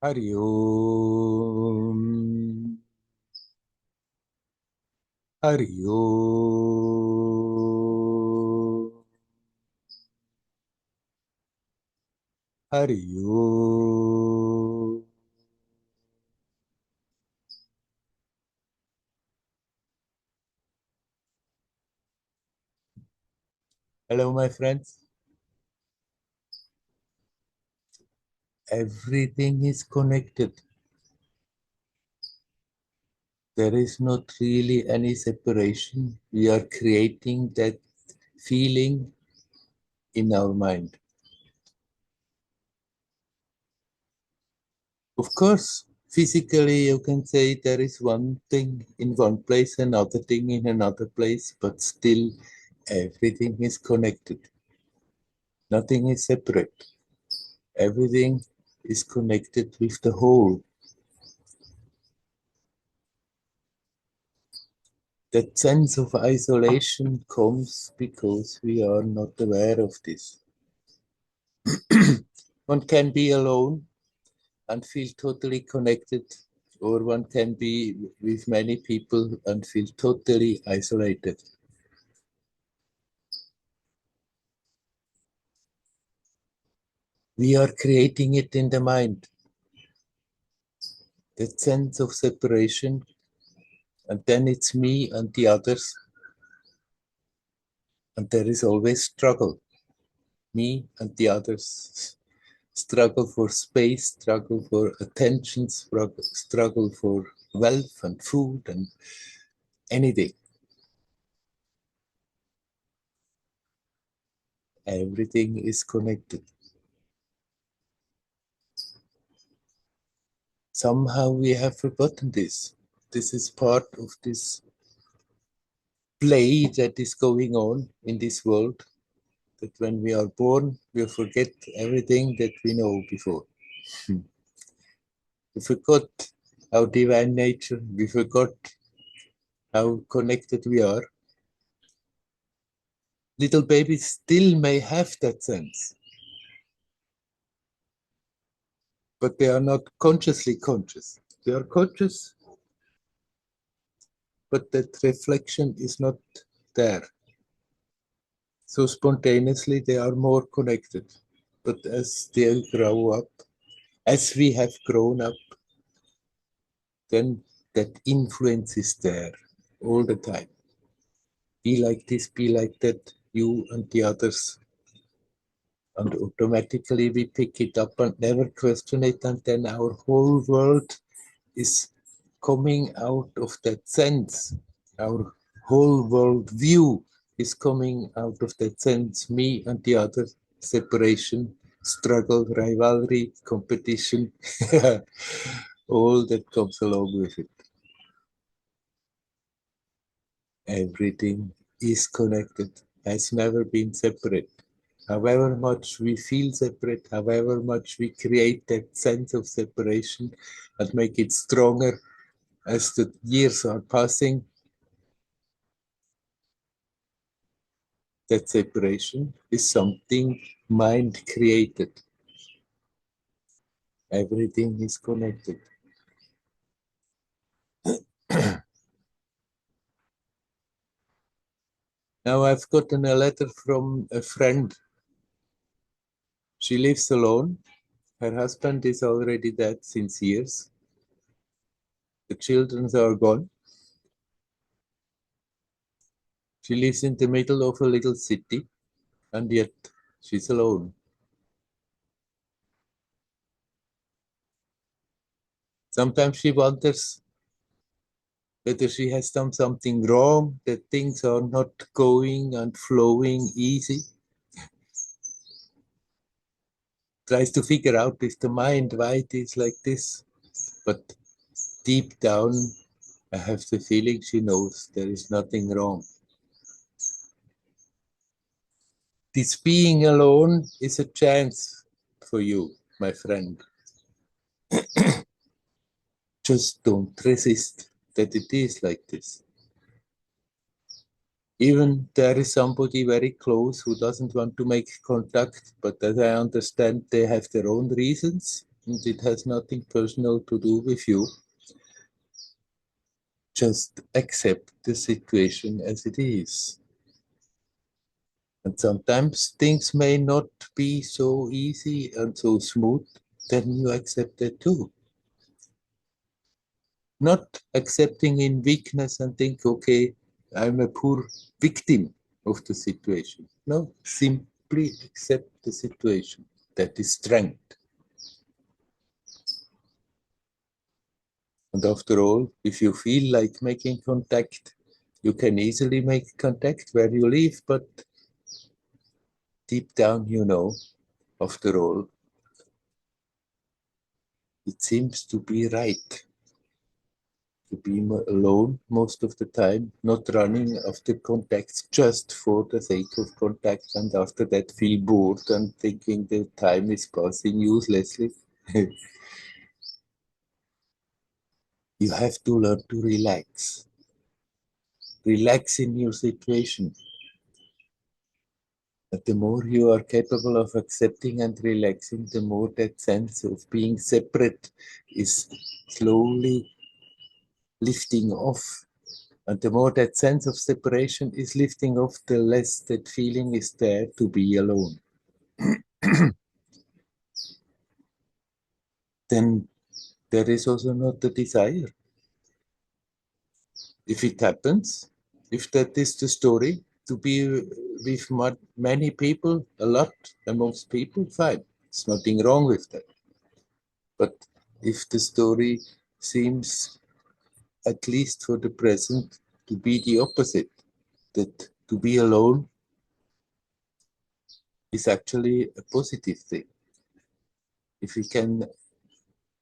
Hari Om. Hari Om. Hari Om. Hello, my friends. Everything is connected. There is not really any separation. We are creating that feeling in our mind. Of course, physically you can say there is one thing in one place, another thing in another place, but still everything is connected. Nothing is separate. Everything is connected with the whole. That sense of isolation comes because we are not aware of this. One can be alone and feel totally connected, or one can be with many people and feel totally isolated. We are creating it in the mind. That sense of separation, and then it's me and the others, and there is always struggle. Me and the others struggle for space, struggle for attention, struggle for wealth and food and anything. Everything is connected. Somehow we have forgotten this. This is part of this play that is going on in this world, that when we are born, we forget everything that we know before. We forgot our divine nature. We forgot how connected we are. Little babies still may have that sense, but they are not consciously conscious. They are conscious, but that reflection is not there. So spontaneously they are more connected. But as they grow up, as we have grown up, then that influence is there all the time. Be like this, be like that, you and the others. And automatically we pick it up and never question it, and then our whole world is coming out of that sense. Our whole world view is coming out of that sense. Me and the other, separation, struggle, rivalry, competition, all that comes along with it. Everything is connected, has never been separate. However much we feel separate, however much we create that sense of separation and make it stronger as the years are passing, that separation is something mind created. Everything is connected. Now I've gotten a letter from a friend. She lives alone. Her husband is already dead since years. The children are gone. She lives in the middle of a little city, and yet she's alone. Sometimes she wonders whether she has done something wrong, that things are not going and flowing easy. Tries to figure out with the mind why it is like this. But deep down, I have the feeling she knows there is nothing wrong. This being alone is a chance for you, my friend. Just don't resist that it is like this. Even there is somebody very close who doesn't want to make contact, but as I understand, they have their own reasons. and it has nothing personal to do with you. Just accept the situation as it is. And sometimes things may not be so easy and so smooth, then you accept that too. Not accepting in weakness and think, okay, I'm a poor victim of the situation. No, simply accept the situation. That is strength. And after all, if you feel like making contact, you can easily make contact where you live, but deep down, after all, it seems to be right to be alone most of the time, not running after contacts just for the sake of contact, and after that feel bored and thinking the time is passing uselessly. You have to learn to relax. Relax in your situation. But the more you are capable of accepting and relaxing, the more that sense of being separate is slowly lifting off. And the more that sense of separation is lifting off, the less that feeling is there to be alone. Then there is also not the desire. If it happens, if that is the story, to be with many people, a lot amongst people, fine. There's nothing wrong with that. But if the story seems, at least for the present, to be the opposite, that to be alone is actually a positive thing. If we can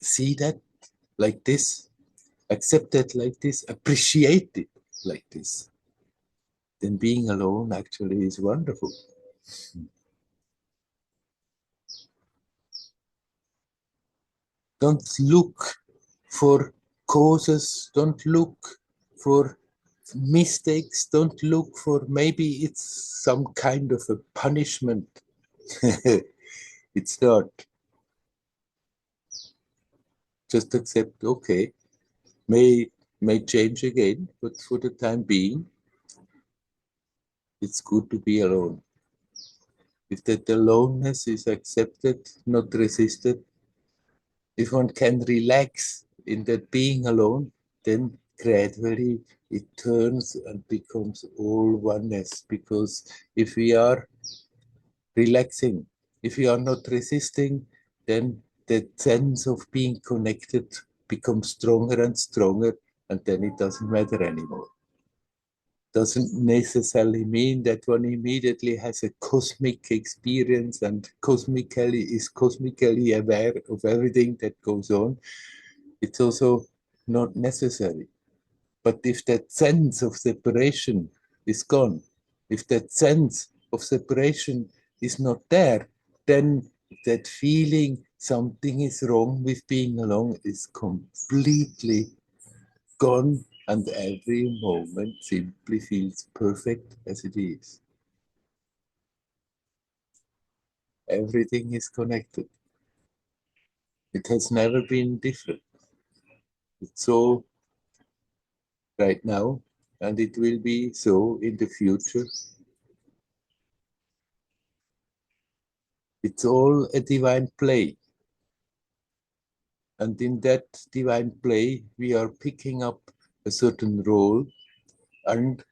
see that like this, accept it like this, appreciate it like this, then being alone actually is wonderful. Don't look for causes, don't look for mistakes, don't look for maybe it's some kind of a punishment. It's not. Just accept, okay, may change again, but for the time being, it's good to be alone. If that aloneness is accepted, not resisted, if one can relax in that being alone, then gradually it turns and becomes all oneness. Because if we are relaxing, if we are not resisting, then that sense of being connected becomes stronger and stronger, and then it doesn't matter anymore. Doesn't necessarily mean that one immediately has a cosmic experience and is cosmically aware of everything that goes on. It's also not necessary. But if that sense of separation is gone, if that sense of separation is not there, then that feeling something is wrong with being alone is completely gone, and every moment simply feels perfect as it is. Everything is connected. It has never been different. It's so right now, and it will be so in the future. It's all a divine play. And in that divine play, we are picking up a certain role, and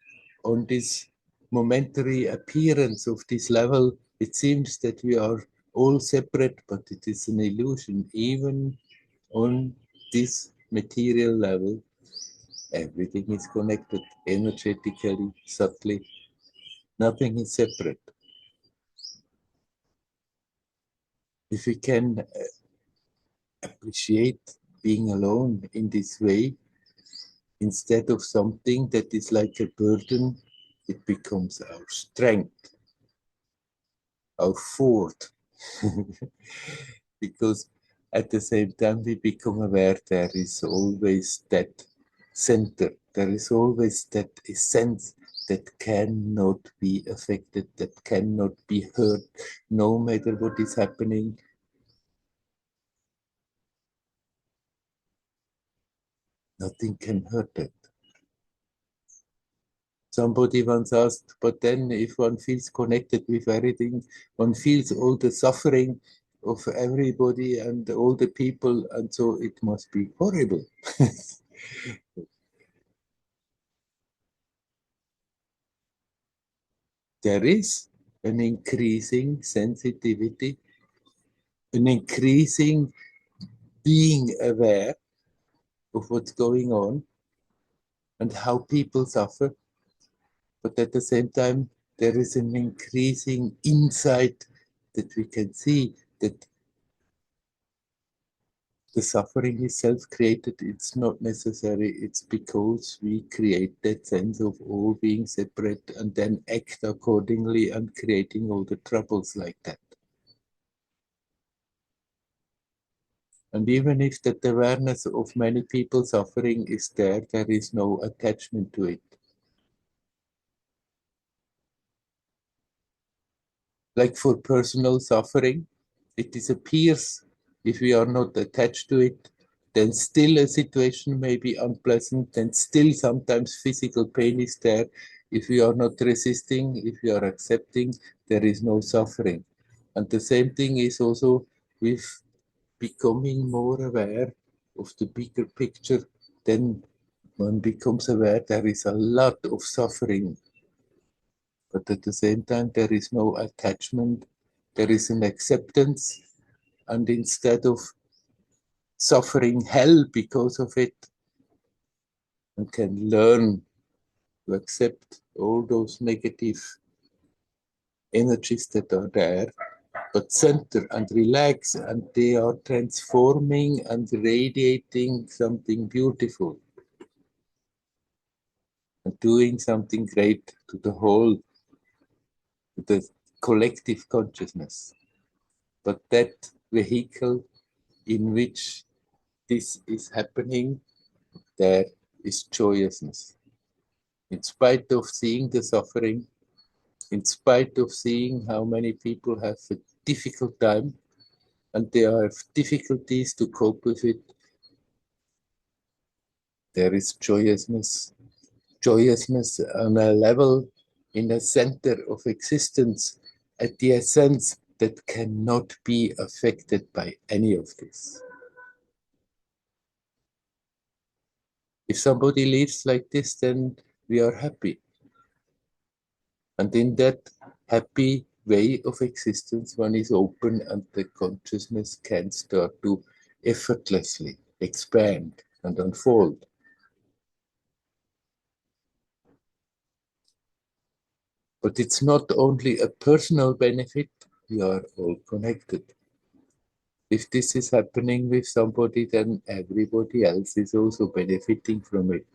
on this momentary appearance of this level, it seems that we are all separate, but it is an illusion. Even on this material level, everything is connected energetically, subtly. Nothing is separate. If we can appreciate being alone in this way, instead of something that is like a burden, it becomes our strength, our fort. Because at the same time, we become aware there is always that center, there is always that essence that cannot be affected, that cannot be hurt, no matter what is happening. Nothing can hurt it. Somebody once asked, but then if one feels connected with everything, one feels all the suffering of everybody and all the people, and so it must be horrible. There is an increasing sensitivity, an increasing being aware of what's going on and how people suffer. But at the same time, there is an increasing insight that we can see that the suffering is self-created. It's not necessary. It's because we create that sense of all being separate and then act accordingly and creating all the troubles like that. And even if that awareness of many people suffering is there, there is no attachment to it. Like for personal suffering, it disappears if we are not attached to it. Then still a situation may be unpleasant, then still sometimes physical pain is there. If we are not resisting, if we are accepting, there is no suffering. And the same thing is also with becoming more aware of the bigger picture, then one becomes aware there is a lot of suffering, but at the same time, there is no attachment, there is an acceptance, and instead of suffering hell because of it, one can learn to accept all those negative energies that are there, but center and relax, and they are transforming and radiating something beautiful and doing something great to the whole, to the collective consciousness. But that vehicle in which this is happening, there is joyousness. In spite of seeing the suffering, in spite of seeing how many people have a difficult time and they have difficulties to cope with it, there is joyousness. Joyousness on a level, in a center of existence, at the essence that cannot be affected by any of this. If somebody lives like this, then we are happy. And in that happy way of existence, one is open and the consciousness can start to effortlessly expand and unfold. But it's not only a personal benefit, we are all connected. If this is happening with somebody, then everybody else is also benefiting from it,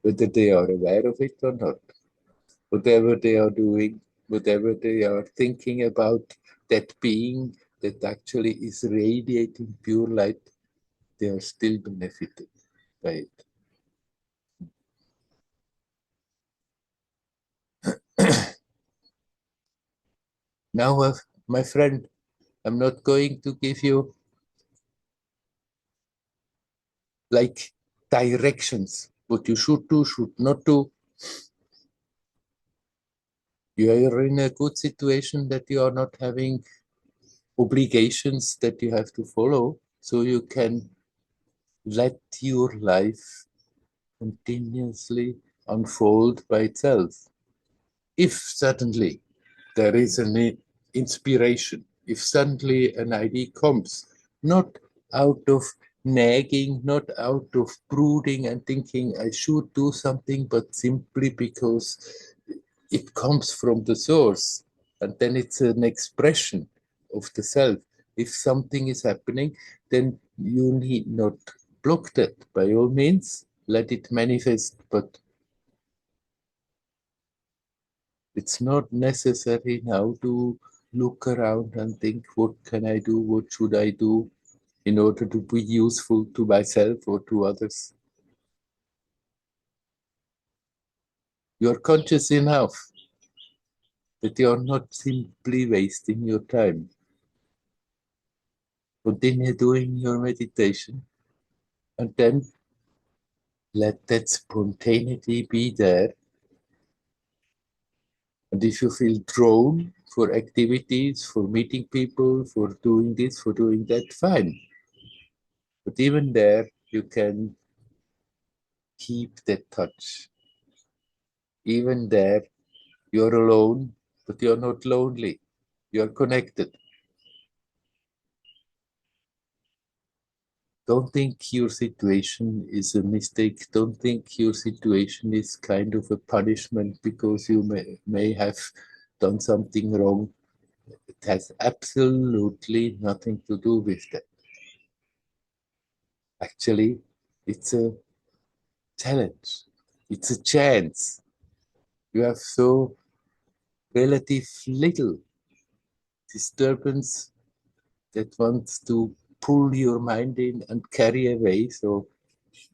whether they are aware of it or not. Whatever they are doing, whatever they are thinking about, that being that actually is radiating pure light, they are still benefited by it. Now, my friend, I'm not going to give you like directions, what you should do, should not do. You are in a good situation that you are not having obligations that you have to follow, so you can let your life continuously unfold by itself. If suddenly there is an inspiration, if suddenly an idea comes, not out of nagging, not out of brooding and thinking I should do something, but simply because it comes from the source, and then it's an expression of the self. If something is happening, then you need not block that. By all means, let it manifest, but it's not necessary now to look around and think, what can I do? What should I do in order to be useful to myself or to others? You are conscious enough that you are not simply wasting your time. Continue doing your meditation, and then let that spontaneity be there. And if you feel drawn for activities, for meeting people, for doing this, for doing that, fine. But even there, you can keep that touch. Even there, you're alone, but you're not lonely. You're connected. Don't think your situation is a mistake. Don't think your situation is kind of a punishment because you may have done something wrong. It has absolutely nothing to do with that. Actually, it's a challenge. It's a chance. You have so relative little disturbance that wants to pull your mind in and carry away. So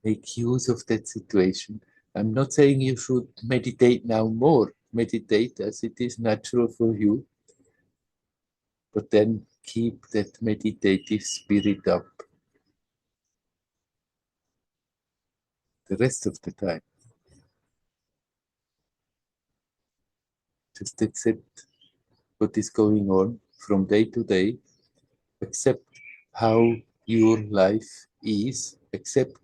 make use of that situation. I'm not saying you should meditate now more. Meditate as it is natural for you, but then keep that meditative spirit up the rest of the time. Just accept what is going on from day to day. Accept how your life is. Accept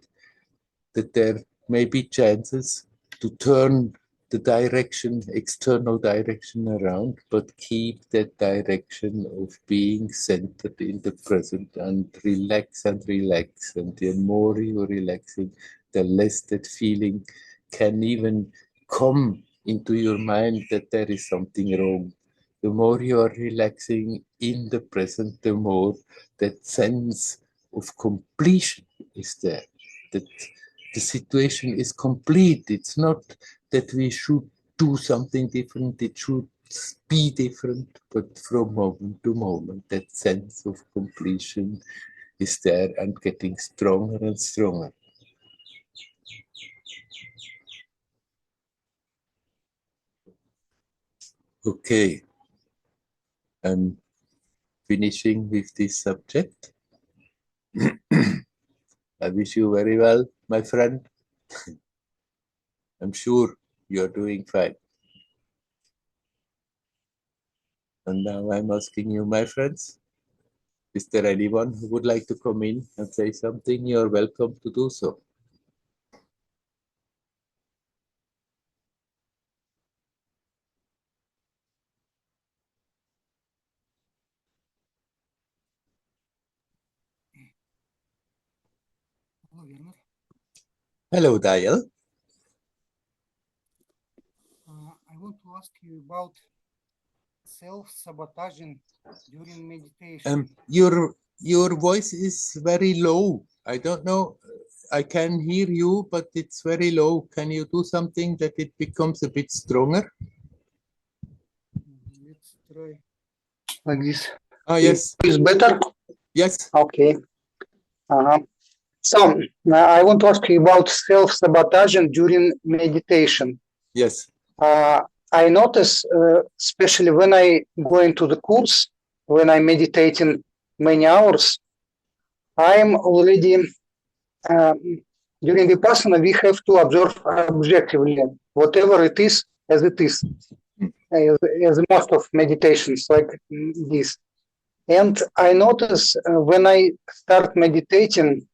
that there may be chances to turn the direction, external direction around, but keep that direction of being centered in the present and relax and relax. And the more you're relaxing, the less that feeling can even come into your mind that there is something wrong. The more you are relaxing in the present, the more that sense of completion is there. That the situation is complete. It's not that we should do something different, it should be different, but from moment to moment, that sense of completion is there and getting stronger and stronger. Okay, I'm finishing with this subject. I wish you very well, my friend. I'm sure you're doing fine. And now I'm asking you, my friends, is there anyone who would like to come in and say something? You're welcome to do so. Hello, Werner. Hello, Dial. I want to ask you about self-sabotaging during meditation. Your voice is very low. I don't know. I can hear you, but it's very low. Can you do something that it becomes a bit stronger? Let's try like this. Yes. Is better? Yes. Okay. So I want to ask you about self-sabotaging during meditation. Yes. I notice, especially when I go into the course, when I'm meditating many hours, I'm already during Vipassana, we have to observe objectively whatever it is as it is, as most of meditations like this. And I notice when I start meditating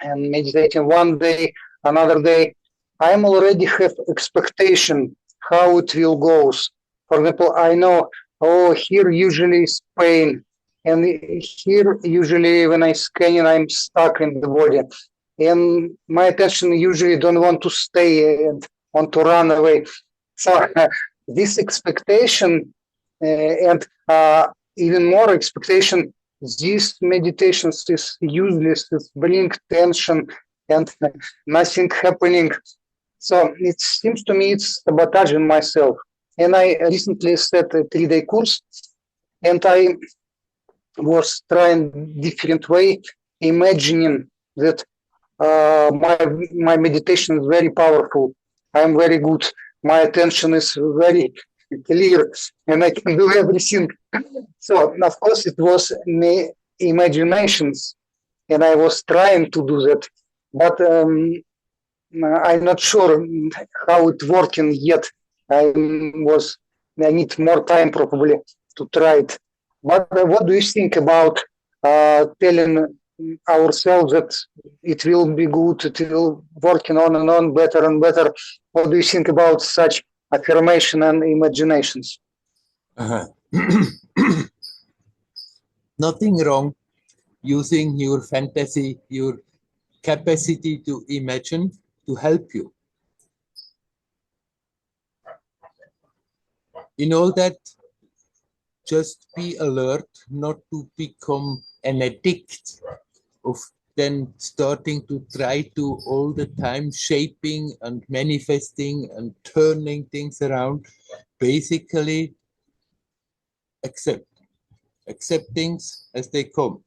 and meditating one day, another day, I'm already have expectation how it will goes. For example, I know, oh, here usually is pain, and here usually when I scan, I'm stuck in the body, and my attention usually don't want to stay and want to run away. So this expectation and even more expectation, these meditations is useless, it bring tension and nothing happening. So it seems to me it's sabotaging myself. And I recently set a 3-day course, and I was trying different way, imagining that my meditation is very powerful. I'm very good. My attention is very clear, and I can do everything. So of course it was imaginations, and I was trying to do that, but I'm not sure how it's working yet. I need more time probably to try it. But what do you think about telling ourselves that it will be good, it will working on and on, better and better? What do you think about such affirmation and imaginations? Nothing wrong using your fantasy, your capacity to imagine to help you. In all that, just be alert not to become an addict of then starting to try to all the time shaping and manifesting and turning things around. Basically, accept things as they come.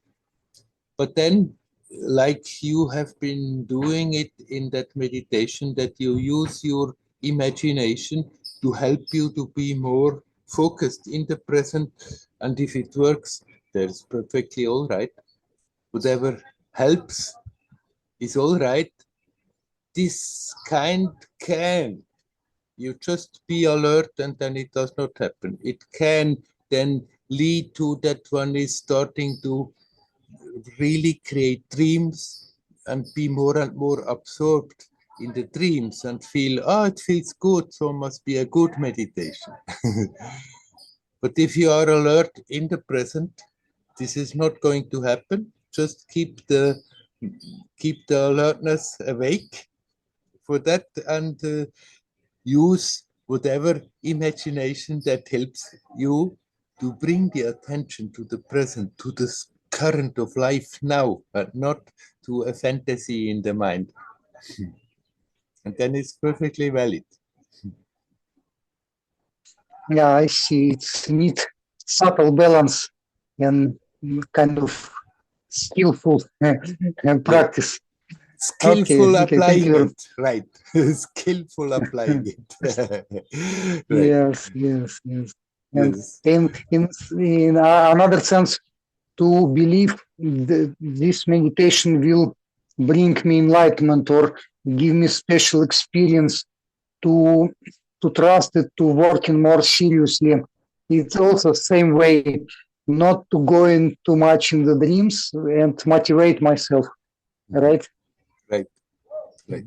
But then, like you have been doing it in that meditation, that you use your imagination to help you to be more focused in the present. And if it works, that's perfectly all right. Whatever helps is all right. This kind can. You just be alert and then it does not happen. It can then lead to that one is starting to really create dreams and be more and more absorbed in the dreams and feel, oh, it feels good, so must be a good meditation. But if you are alert in the present, this is not going to happen. Just keep the alertness awake for that and use whatever imagination that helps you to bring the attention to the present, to the current of life now, but not to a fantasy in the mind. And then it's perfectly valid. Yeah, I see. It's neat, subtle balance and kind of skillful practice. Skillful Okay, thank applying you. it, right? Skillful applying it. Right. Yes, yes, yes. And Yes. in another sense, to believe this meditation will bring me enlightenment or give me special experience to trust it, to working more seriously. It's also same way, not to go in too much in the dreams and motivate myself, right? Right. Right.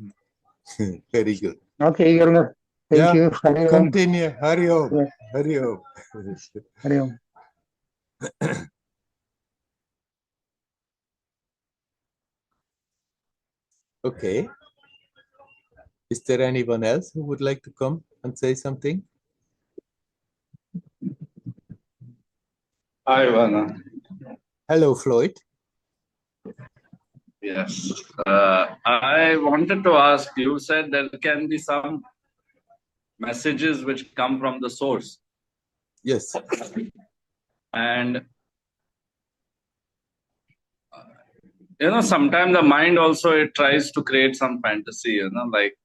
Very good. Okay, Werner. Thank Yeah. you. Hari Om. Continue. Hari Om. Yeah, Hari Om. Hari Om. Okay. Is there anyone else who would like to come and say something? Hi, Werner. Hello, Floyd. Yes. I wanted to ask, you said there can be some messages which come from the source. Yes. And, sometimes the mind also, it tries to create some fantasy, like,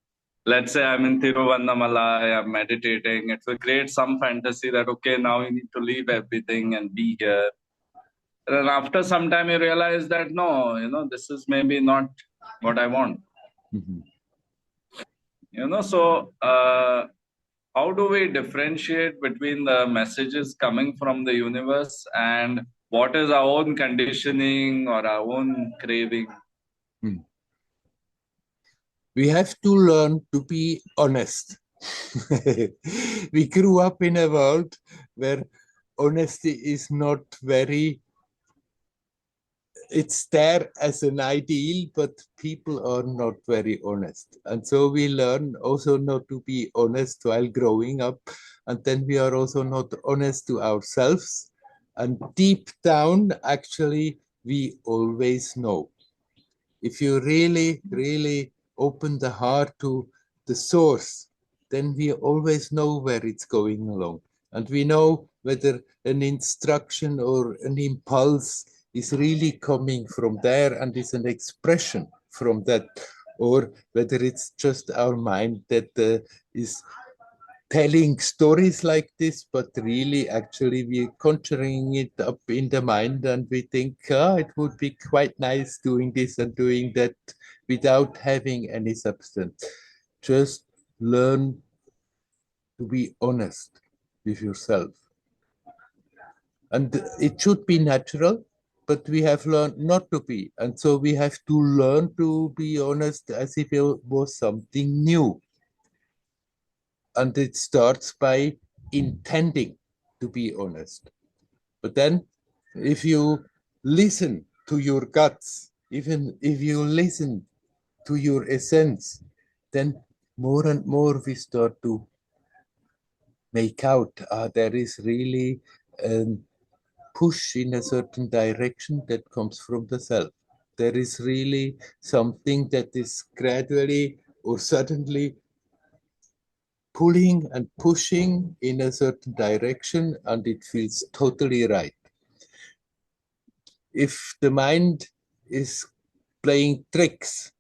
let's say I'm in Tiruvannamalai, I'm meditating. It will create some fantasy that, okay, now you need to leave everything and be here. And after some time, you realize that, no, this is maybe not what I want. Mm-hmm. So how do we differentiate between the messages coming from the universe and what is our own conditioning or our own craving? We have to learn to be honest. We grew up in a world where honesty is not very, it's there as an ideal, but people are not very honest. And so we learn also not to be honest while growing up. And then we are also not honest to ourselves. And deep down, actually, we always know. If you really, really open the heart to the source, then we always know where it's going along. And we know whether an instruction or an impulse is really coming from there and is an expression from that, or whether it's just our mind that is telling stories like this, but really actually we're conjuring it up in the mind and we think, it would be quite nice doing this and doing that without having any substance. Just learn to be honest with yourself. And it should be natural, but we have learned not to be. And so we have to learn to be honest as if it was something new. And it starts by intending to be honest. But then if you listen to your guts, even if you listen to your essence, then more and more we start to make out there is really a push in a certain direction that comes from the self. There is really something that is gradually or suddenly pulling and pushing in a certain direction, and it feels totally right. If the mind is playing tricks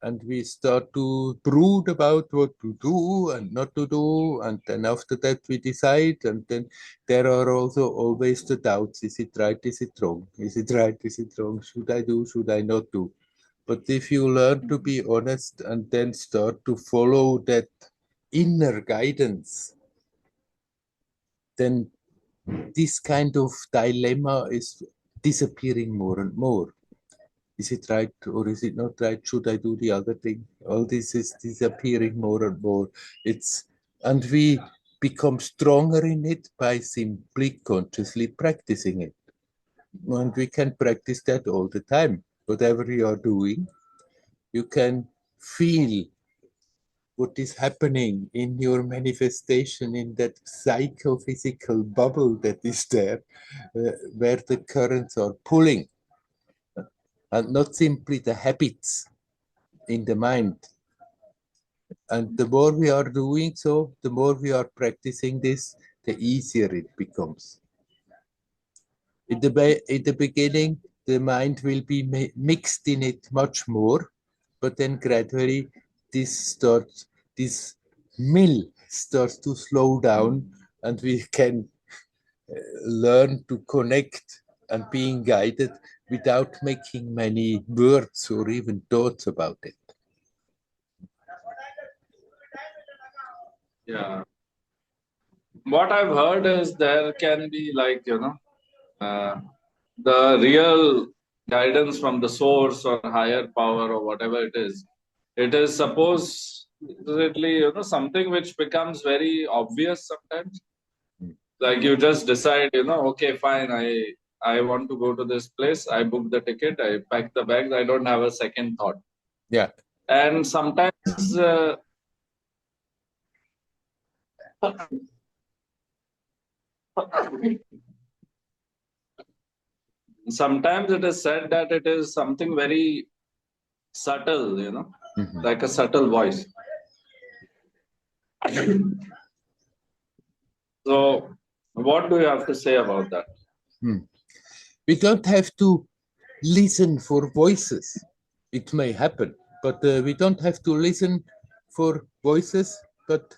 and we start to brood about what to do and not to do, and then after that we decide, and then there are also always the doubts. Is it right? Is it wrong? Is it right? Is it wrong? Should I do? Should I not do? But if you learn to be honest and then start to follow that inner guidance, then this kind of dilemma is disappearing more and more. Is it right or is it not right? Should I do the other thing? All this is disappearing more and more. And we become stronger in it by simply consciously practicing it. And we can practice that all the time. Whatever you are doing, you can feel what is happening in your manifestation in that psychophysical bubble that is there, where the currents are pulling, and not simply the habits in the mind. And the more we are doing so, the more we are practicing this, the easier it becomes. In the beginning, the mind will be mixed in it much more, but then gradually this mill starts to slow down, and we can learn to connect and being guided without making many words or even thoughts about it. Yeah. What I've heard is there can be like, the real guidance from the source or higher power or whatever it is. It is supposedly, something which becomes very obvious sometimes. Like you just decide, okay, fine, I want to go to this place. I book the ticket. I pack the bags. I don't have a second thought. Yeah. And sometimes sometimes it is said that it is something very subtle, like a subtle voice. So, what do you have to say about that? We don't have to listen for voices. It may happen, but we don't have to listen for voices. But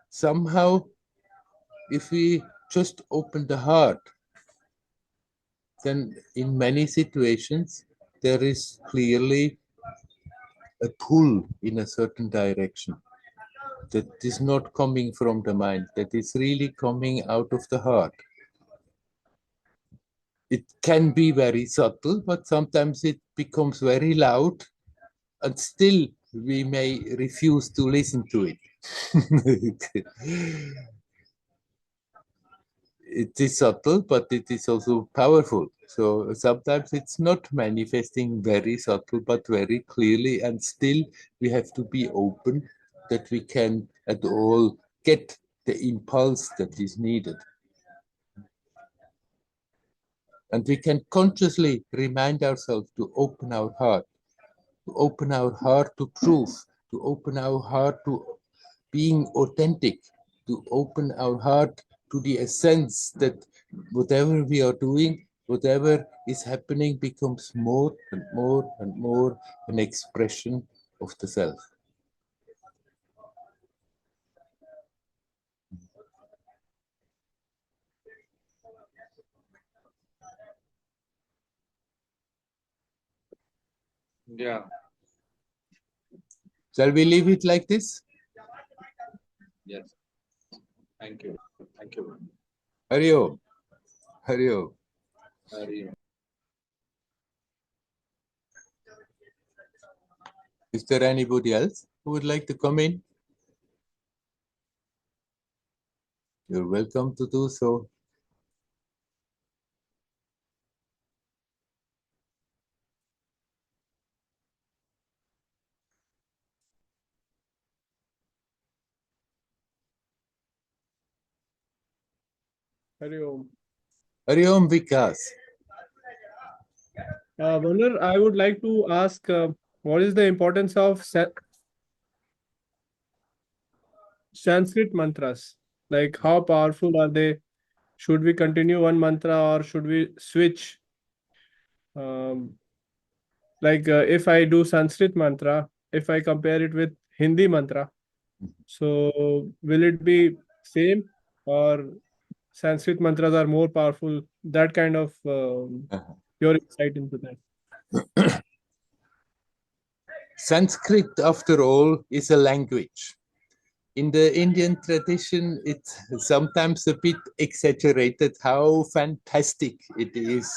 somehow, if we just open the heart, then in many situations, there is clearly a pull in a certain direction that is not coming from the mind, that is really coming out of the heart. It can be very subtle, but sometimes it becomes very loud, and still we may refuse to listen to it. It is subtle, but it is also powerful. So sometimes it's not manifesting very subtle, but very clearly, and still we have to be open that we can at all get the impulse that is needed. And we can consciously remind ourselves to open our heart, to open our heart to truth, to open our heart to being authentic, to open our heart to the essence that whatever we are doing, whatever is happening becomes more and more and more an expression of the self. Yeah. Shall we leave it like this? Yes. Thank you. Thank you. Hari Om. Hari Om. Hari Om. Is there anybody else who would like to come in? You're welcome to do so. Hari Om. Hari Om, Vikas. Werner, I would like to ask, what is the importance of Sanskrit mantras? Like, how powerful are they? Should we continue one mantra or should we switch? If I do Sanskrit mantra, if I compare it with Hindi mantra, so will it be same or Sanskrit mantras are more powerful? That kind of your insight into that. Sanskrit, after all, is a language. In the Indian tradition, it's sometimes a bit exaggerated how fantastic it is,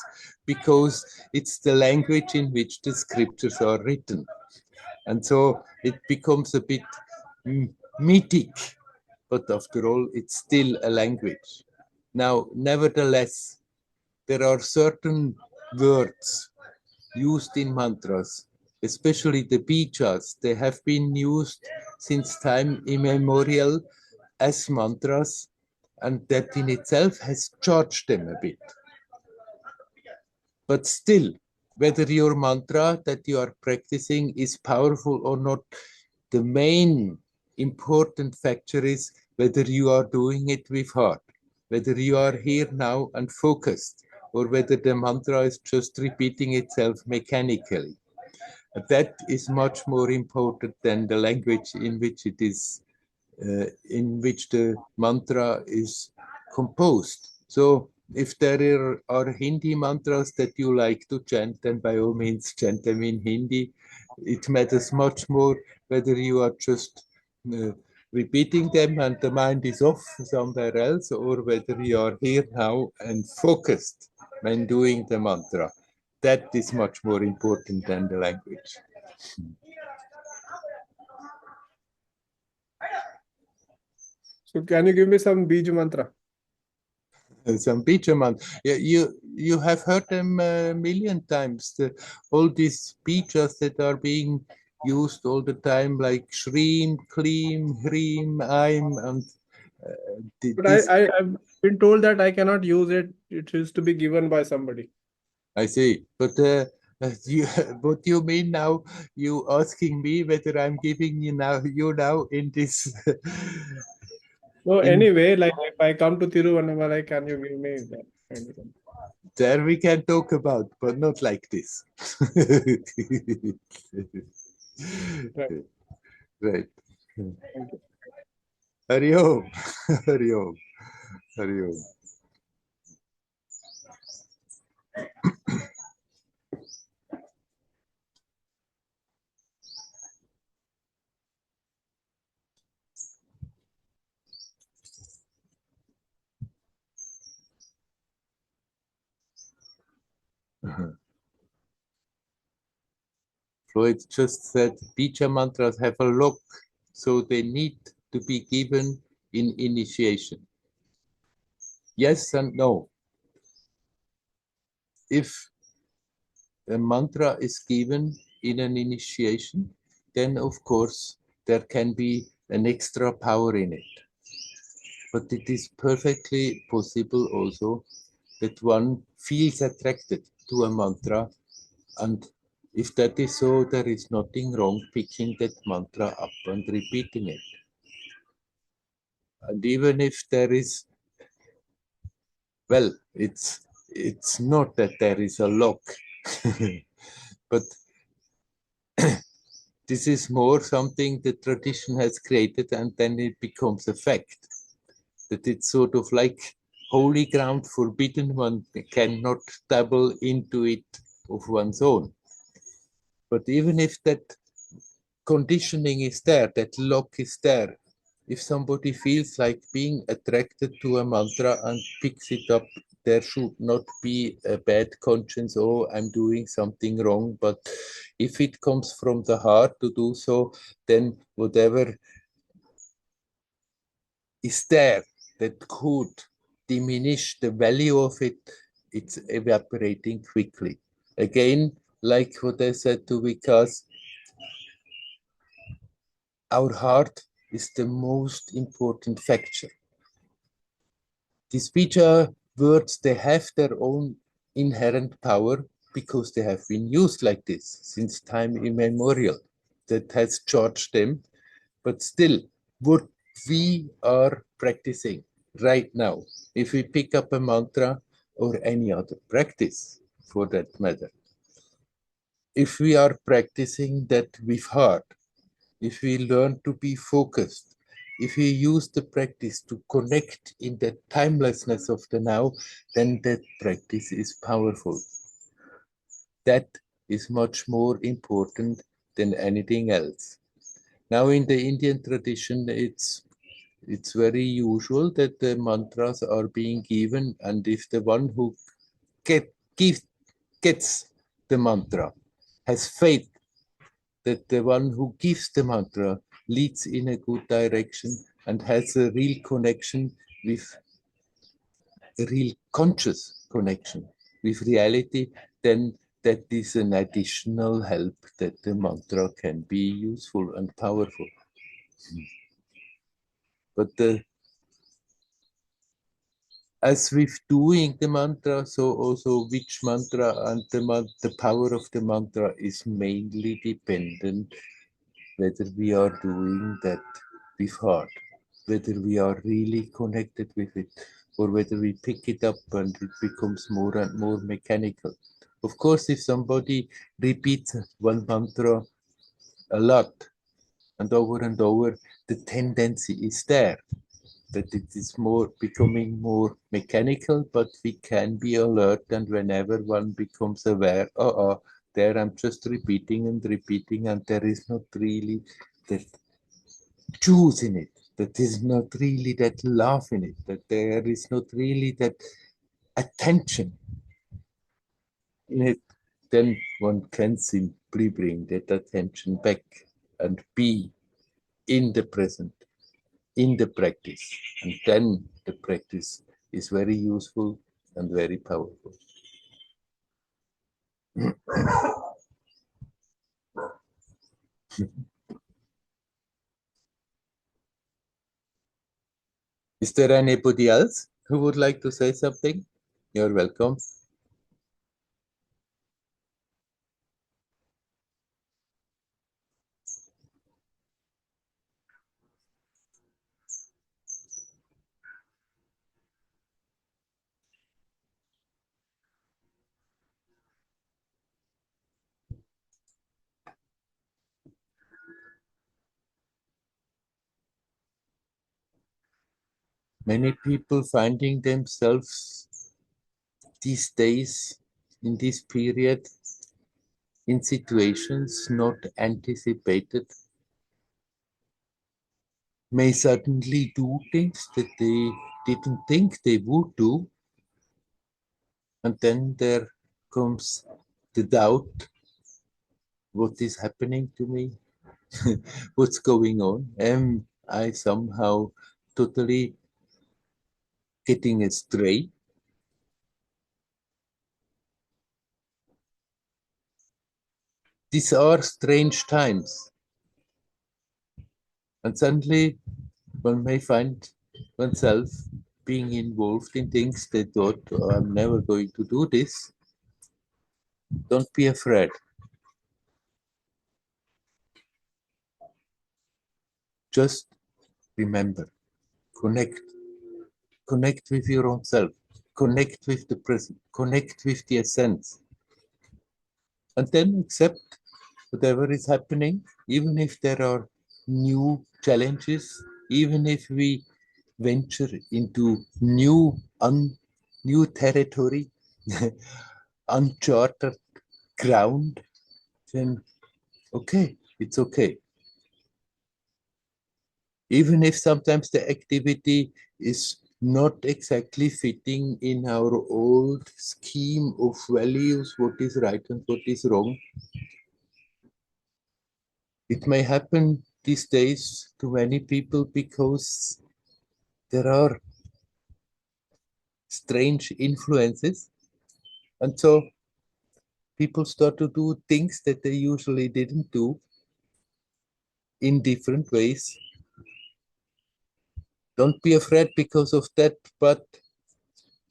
because it's the language in which the scriptures are written. And so it becomes a bit mythic, but after all, it's still a language. Now, nevertheless, there are certain words used in mantras, especially the bijas. They have been used since time immemorial as mantras, and that in itself has charged them a bit. But still, whether your mantra that you are practicing is powerful or not, the main important factor is whether you are doing it with heart, whether you are here now and focused, or whether the mantra is just repeating itself mechanically. That is much more important than the language in which it is, in which the mantra is composed. So if there are Hindi mantras that you like to chant, then by all means chant them in Hindi. It matters much more whether you are just repeating them and the mind is off somewhere else, or whether you are here now and focused when doing the mantra. That is much more important than the language. So can you give me some Bij mantra? Some bija mantra. Yeah, you have heard them a million times. All these bijas that are being used all the time, like Shreem, Kleem, Hreem, Aim, and But this. I've been told that I cannot use it. It is to be given by somebody. I see, but what you mean now? You asking me whether I'm giving you now in this? So anyway, like if I come to Tiruvannamalai, can you give me that kind of thing? There we can talk about, but not like this. Right. Right. Thank you. Hari Om. Hari Om. Hari Om. Freud just said bija mantras have a lock, so they need to be given in initiation. Yes and no. If a mantra is given in an initiation, then of course there can be an extra power in it. But it is perfectly possible also that one feels attracted to a mantra, and if that is so, there is nothing wrong picking that mantra up and repeating it. And even if there is, well, it's not that there is a lock, but this is more something the tradition has created, and then it becomes a fact. That it's sort of like holy ground, forbidden, one cannot dabble into it of one's own. But even if that conditioning is there, that lock is there, if somebody feels like being attracted to a mantra and picks it up, there should not be a bad conscience, oh, I'm doing something wrong. But if it comes from the heart to do so, then whatever is there that could diminish the value of it, it's evaporating quickly. Again, like what I said to Vikas, our heart is the most important factor. These Bija words, they have their own inherent power because they have been used like this since time immemorial. That has charged them. But still, what we are practicing right now, if we pick up a mantra or any other practice for that matter, if we are practicing that with heart, if we learn to be focused, if we use the practice to connect in the timelessness of the now, then that practice is powerful. That is much more important than anything else. Now in the Indian tradition, it's very usual that the mantras are being given, and if the one who gets the mantra has faith that the one who gives the mantra leads in a good direction and has a real connection with a real conscious connection with reality, then that is an additional help that the mantra can be useful and powerful. But as with doing the mantra, so also which mantra and the power of the mantra is mainly dependent whether we are doing that with heart, whether we are really connected with it, or whether we pick it up and it becomes more and more mechanical. Of course, if somebody repeats one mantra a lot and over, the tendency is there that it is becoming more mechanical, but we can be alert, and whenever one becomes aware, there I'm just repeating, and there is not really that juice in it, that is not really that love in it, that there is not really that attention in it, then one can simply bring that attention back and be in the present, in the practice, and then the practice is very useful and very powerful. Is there anybody else who would like to say something? You're welcome. Many people finding themselves these days in this period in situations not anticipated, may suddenly do things that they didn't think they would do, and then there comes the doubt, what is happening to me? What's going on? Am I somehow totally getting astray? These are strange times. And suddenly one may find oneself being involved in things they thought, oh, I'm never going to do this. Don't be afraid. Just remember, connect. Connect with your own self. Connect with the present. Connect with the essence. And then accept whatever is happening, even if there are new challenges, even if we venture into new territory, uncharted ground, then Okay, it's okay. Even if sometimes the activity is not exactly fitting in our old scheme of values, what is right and what is wrong. It may happen these days to many people because there are strange influences. And so people start to do things that they usually didn't do in different ways. Don't be afraid because of that, but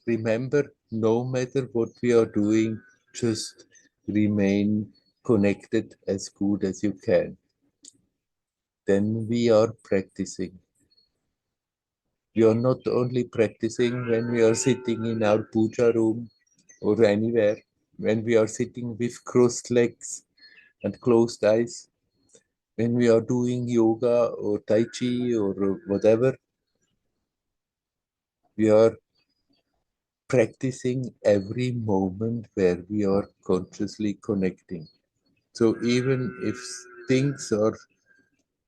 remember, no matter what we are doing, just remain connected as good as you can. Then we are practicing. We are not only practicing when we are sitting in our puja room or anywhere, when we are sitting with crossed legs and closed eyes, when we are doing yoga or tai chi or whatever, we are practicing every moment where we are consciously connecting. So even if things are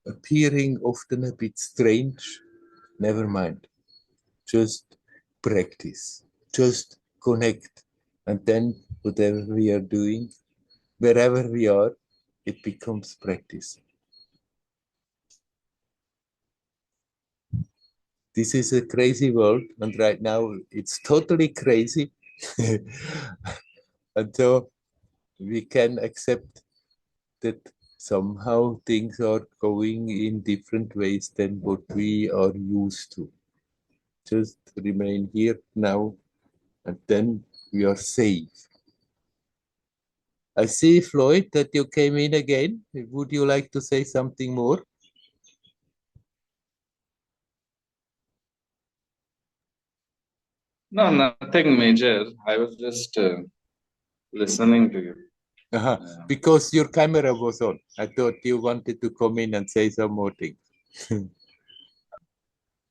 appearing often a bit strange, never mind. Just practice, just connect. And then whatever we are doing, wherever we are, it becomes practice. This is a crazy world, and right now it's totally crazy. And so we can accept that somehow things are going in different ways than what we are used to. Just remain here now, and then we are safe. I see, Floyd, that you came in again. Would you like to say something more? No, nothing major. I was just listening to you. Uh-huh. Yeah. Because your camera was on. I thought you wanted to come in and say some more things.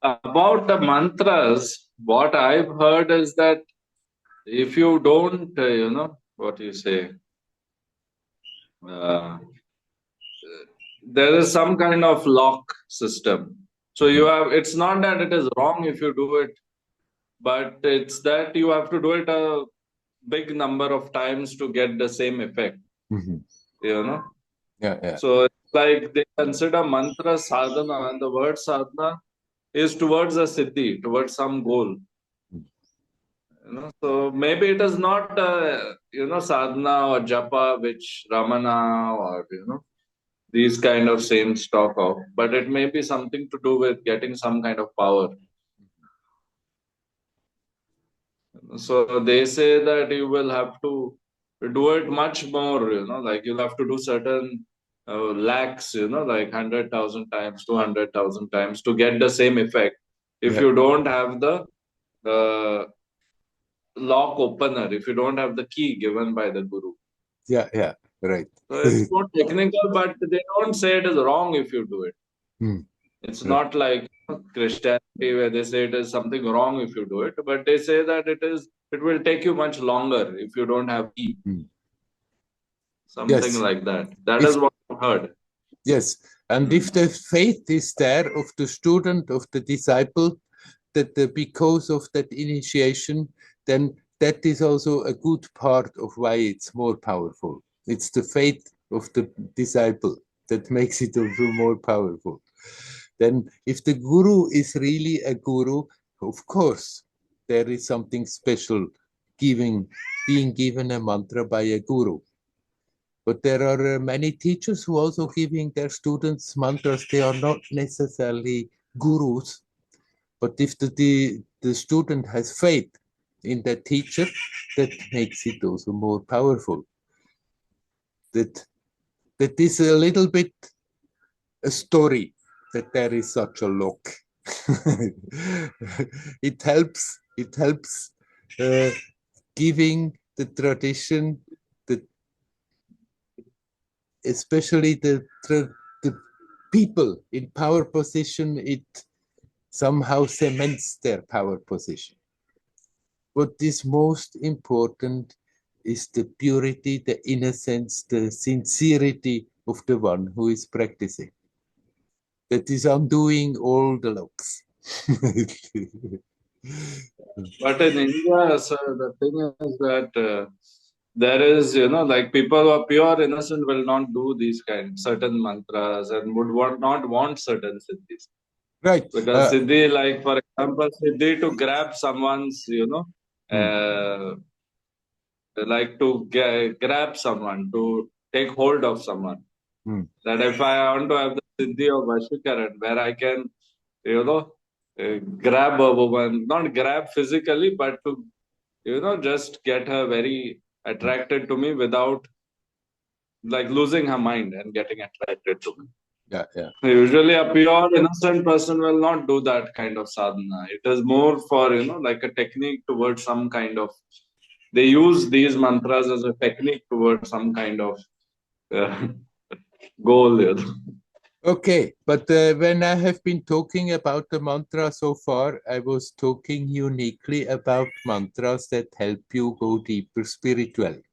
About the mantras, what I've heard is that if you don't, what you say, uh, there is some kind of lock system. So you have, it's not that it is wrong if you do it, but it's that you have to do it a big number of times to get the same effect, Mhm. Yeah. Yeah. So it's like they consider mantra sadhana, and the word sadhana is towards a siddhi, towards some goal. So maybe it is not, sadhana or japa, which Ramana or, these kind of saints talk of, but it may be something to do with getting some kind of power. So they say that you will have to do it much more, like you'll have to do certain lakhs, like 100,000 times, 200,000 times to get the same effect. If Yeah. you don't have the uh, lock opener, if you don't have the key given by the guru. Yeah. Right. So it's more technical, but they don't say it is wrong if you do it. Hmm. It's Right. not like Christianity where they say it is something wrong if you do it, but they say that it will take you much longer if you don't have key. Hmm. Something Yes. like that. That If is what I've heard. Yes, and if the faith is there of the student, of the disciple, that because of that initiation, then that is also a good part of why it's more powerful. It's the faith of the disciple that makes it also more powerful. Then if the guru is really a guru, of course, there is something special being given a mantra by a guru. But there are many teachers who also giving their students mantras. They are not necessarily gurus, but if the student has faith in the teacher, that makes it also more powerful. That is a little bit a story that there is such a lock. It helps giving the tradition, the especially the people in power position, it somehow cements their power position. What is most important is the purity, the innocence, the sincerity of the one who is practicing. That is undoing all the locks. But in India, sir, the thing is that there is, like people who are pure innocent will not do these certain mantras and would not want certain siddhis. Right. Because siddhi, like for example, siddhi to grab someone's, like to grab someone, to take hold of someone. That if I want to have the siddhi of Vashikaran, where I can, grab a woman, not grab physically, but to, just get her very attracted to me without like losing her mind and getting attracted to me. Yeah, yeah. Usually a pure innocent person will not do that kind of sadhana. It is more for, like a technique towards some kind of, they use these mantras as a technique towards some kind of goal. Okay, but when I have been talking about the mantra so far, I was talking uniquely about mantras that help you go deeper spiritually.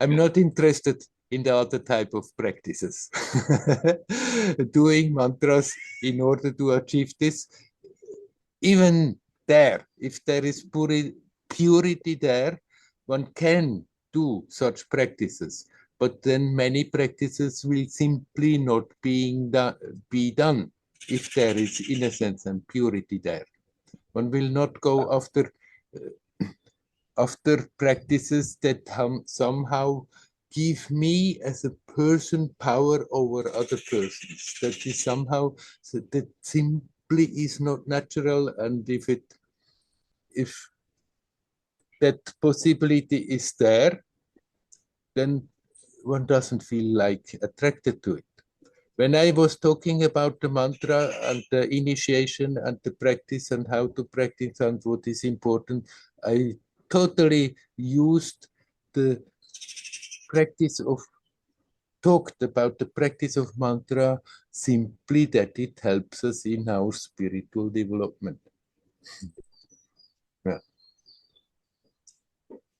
I'm not interested in the other type of practices. Doing mantras in order to achieve this, even there, if there is purity there, one can do such practices. But then many practices will simply not be done if there is innocence and purity there. One will not go after practices that somehow give me as a person power over other persons. That is somehow, that simply is not natural. And if that possibility is there, then one doesn't feel like attracted to it. When I was talking about the mantra and the initiation and the practice and how to practice and what is important, I totally used the practice of, talked about the practice of mantra simply that it helps us in our spiritual development. Yeah.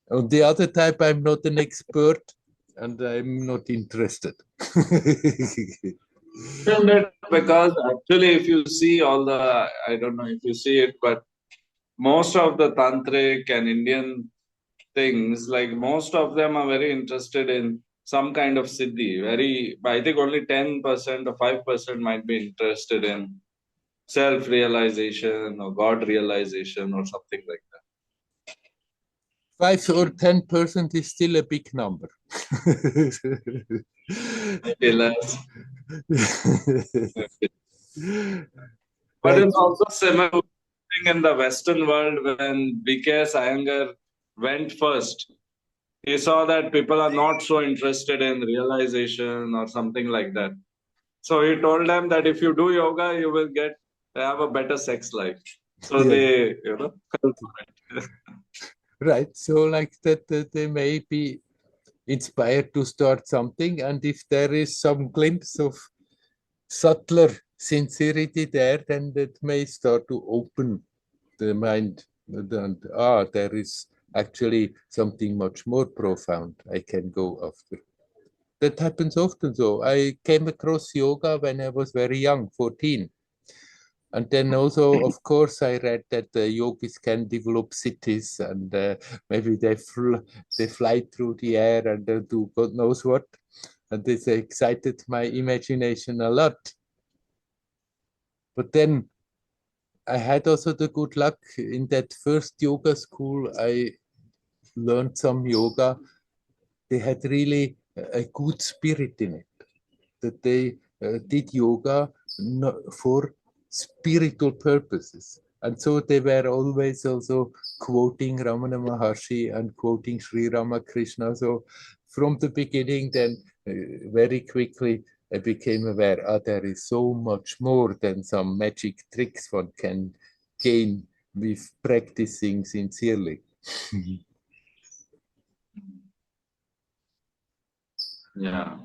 On the other type, I'm not an expert and I'm not interested. Because actually, if you see all the, I don't know if you see it, but most of the tantric and Indian things, like most of them are very interested in some kind of siddhi. I think only 10% or 5% might be interested in self-realization or God realization or something like that. 5 or 10% is still a big number. Maybe less. But Right. it's also similar thing in the Western world when B.K.S. Iyengar went first. He saw that people are not so interested in realization or something like that. So he told them that if you do yoga, you will have a better sex life. So Yeah. they, Right. So like that, they may be inspired to start something. And if there is some glimpse of subtler sincerity there, then that may start to open the mind. And there is actually something much more profound I can go after. That happens often. So I came across yoga when I was very young, 14. And then also, of course, I read that the yogis can develop cities and maybe they fly through the air and do God knows what. And this excited my imagination a lot. But then I had also the good luck in that first yoga school. I learned some yoga. They had really a good spirit in it, that they did yoga for spiritual purposes. And so they were always also quoting Ramana Maharshi and quoting Sri Ramakrishna. So from the beginning, then very quickly, I became aware, there is so much more than some magic tricks one can gain with practicing sincerely. yeah.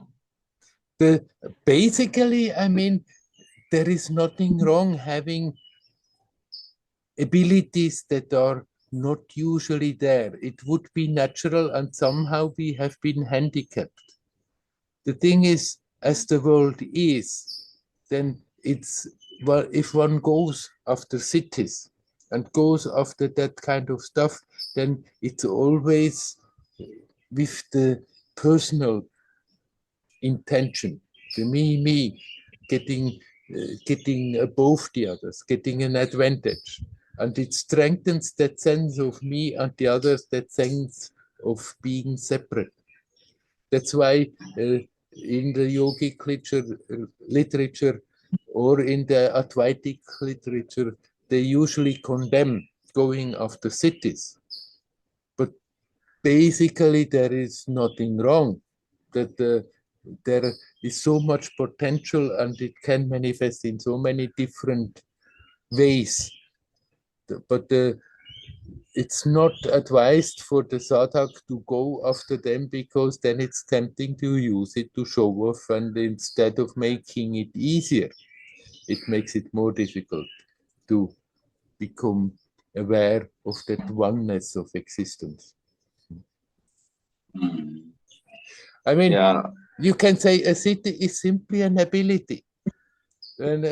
Basically, I mean, there is nothing wrong having abilities that are not usually there. It would be natural, and somehow we have been handicapped. the thing is, as the world is, then it's, well, if one goes after cities and goes after that kind of stuff, then it's always with the personal intention, the me, getting above the others, getting an advantage. And it strengthens that sense of me and the others, that sense of being separate. That's why in the yogic literature or in the Advaitic literature, they usually condemn going after cities. But basically, there is nothing wrong. That there is so much potential and it can manifest in so many different ways. But it's not advised for the sadhak to go after them, because then it's tempting to use it to show off, and instead of making it easier, it makes it more difficult to become aware of that oneness of existence. I mean, Yeah. you can say a city is simply an ability. And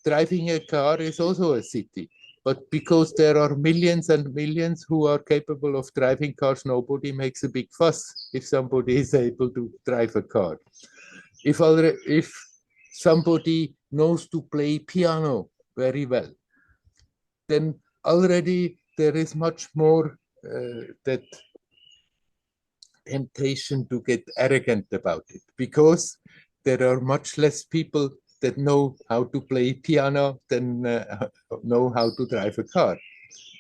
driving a car is also a city. But because there are millions and millions who are capable of driving cars, nobody makes a big fuss if somebody is able to drive a car. If somebody knows to play piano very well, then already there is much more that temptation to get arrogant about it, because there are much less people that know how to play piano than know how to drive a car.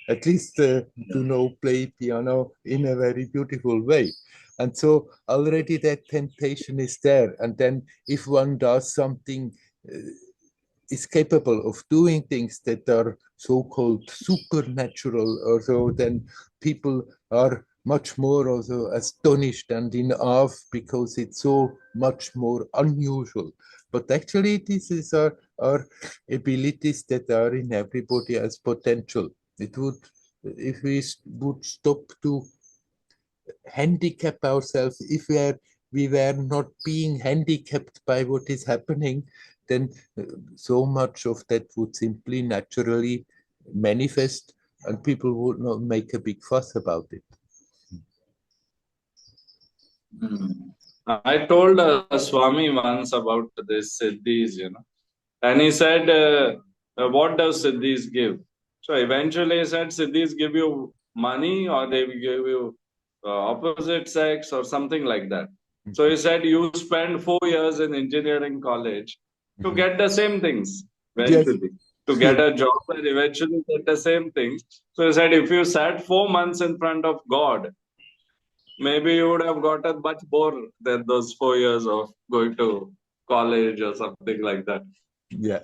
At least to know play piano in a very beautiful way. And so already that temptation is there. And then if one does something, is capable of doing things that are so-called supernatural or so, then people are much more also astonished and in awe, because it's so much more unusual. But actually, this is our abilities that are in everybody as potential. It would, if we would stop to handicap ourselves, if we were not being handicapped by what is happening, then so much of that would simply naturally manifest, and people would not make a big fuss about it. I told Swami once about this Siddhis, and he said, what does Siddhis give? So eventually he said, Siddhis give you money, or they give you opposite sex or something like that. So he said, you spend 4 years in engineering college to get the same things eventually. Yes. To get a job and eventually get the same things. So he said, if you sat 4 months in front of God, maybe you would have gotten much more than those 4 years of going to college or something like that. Yeah.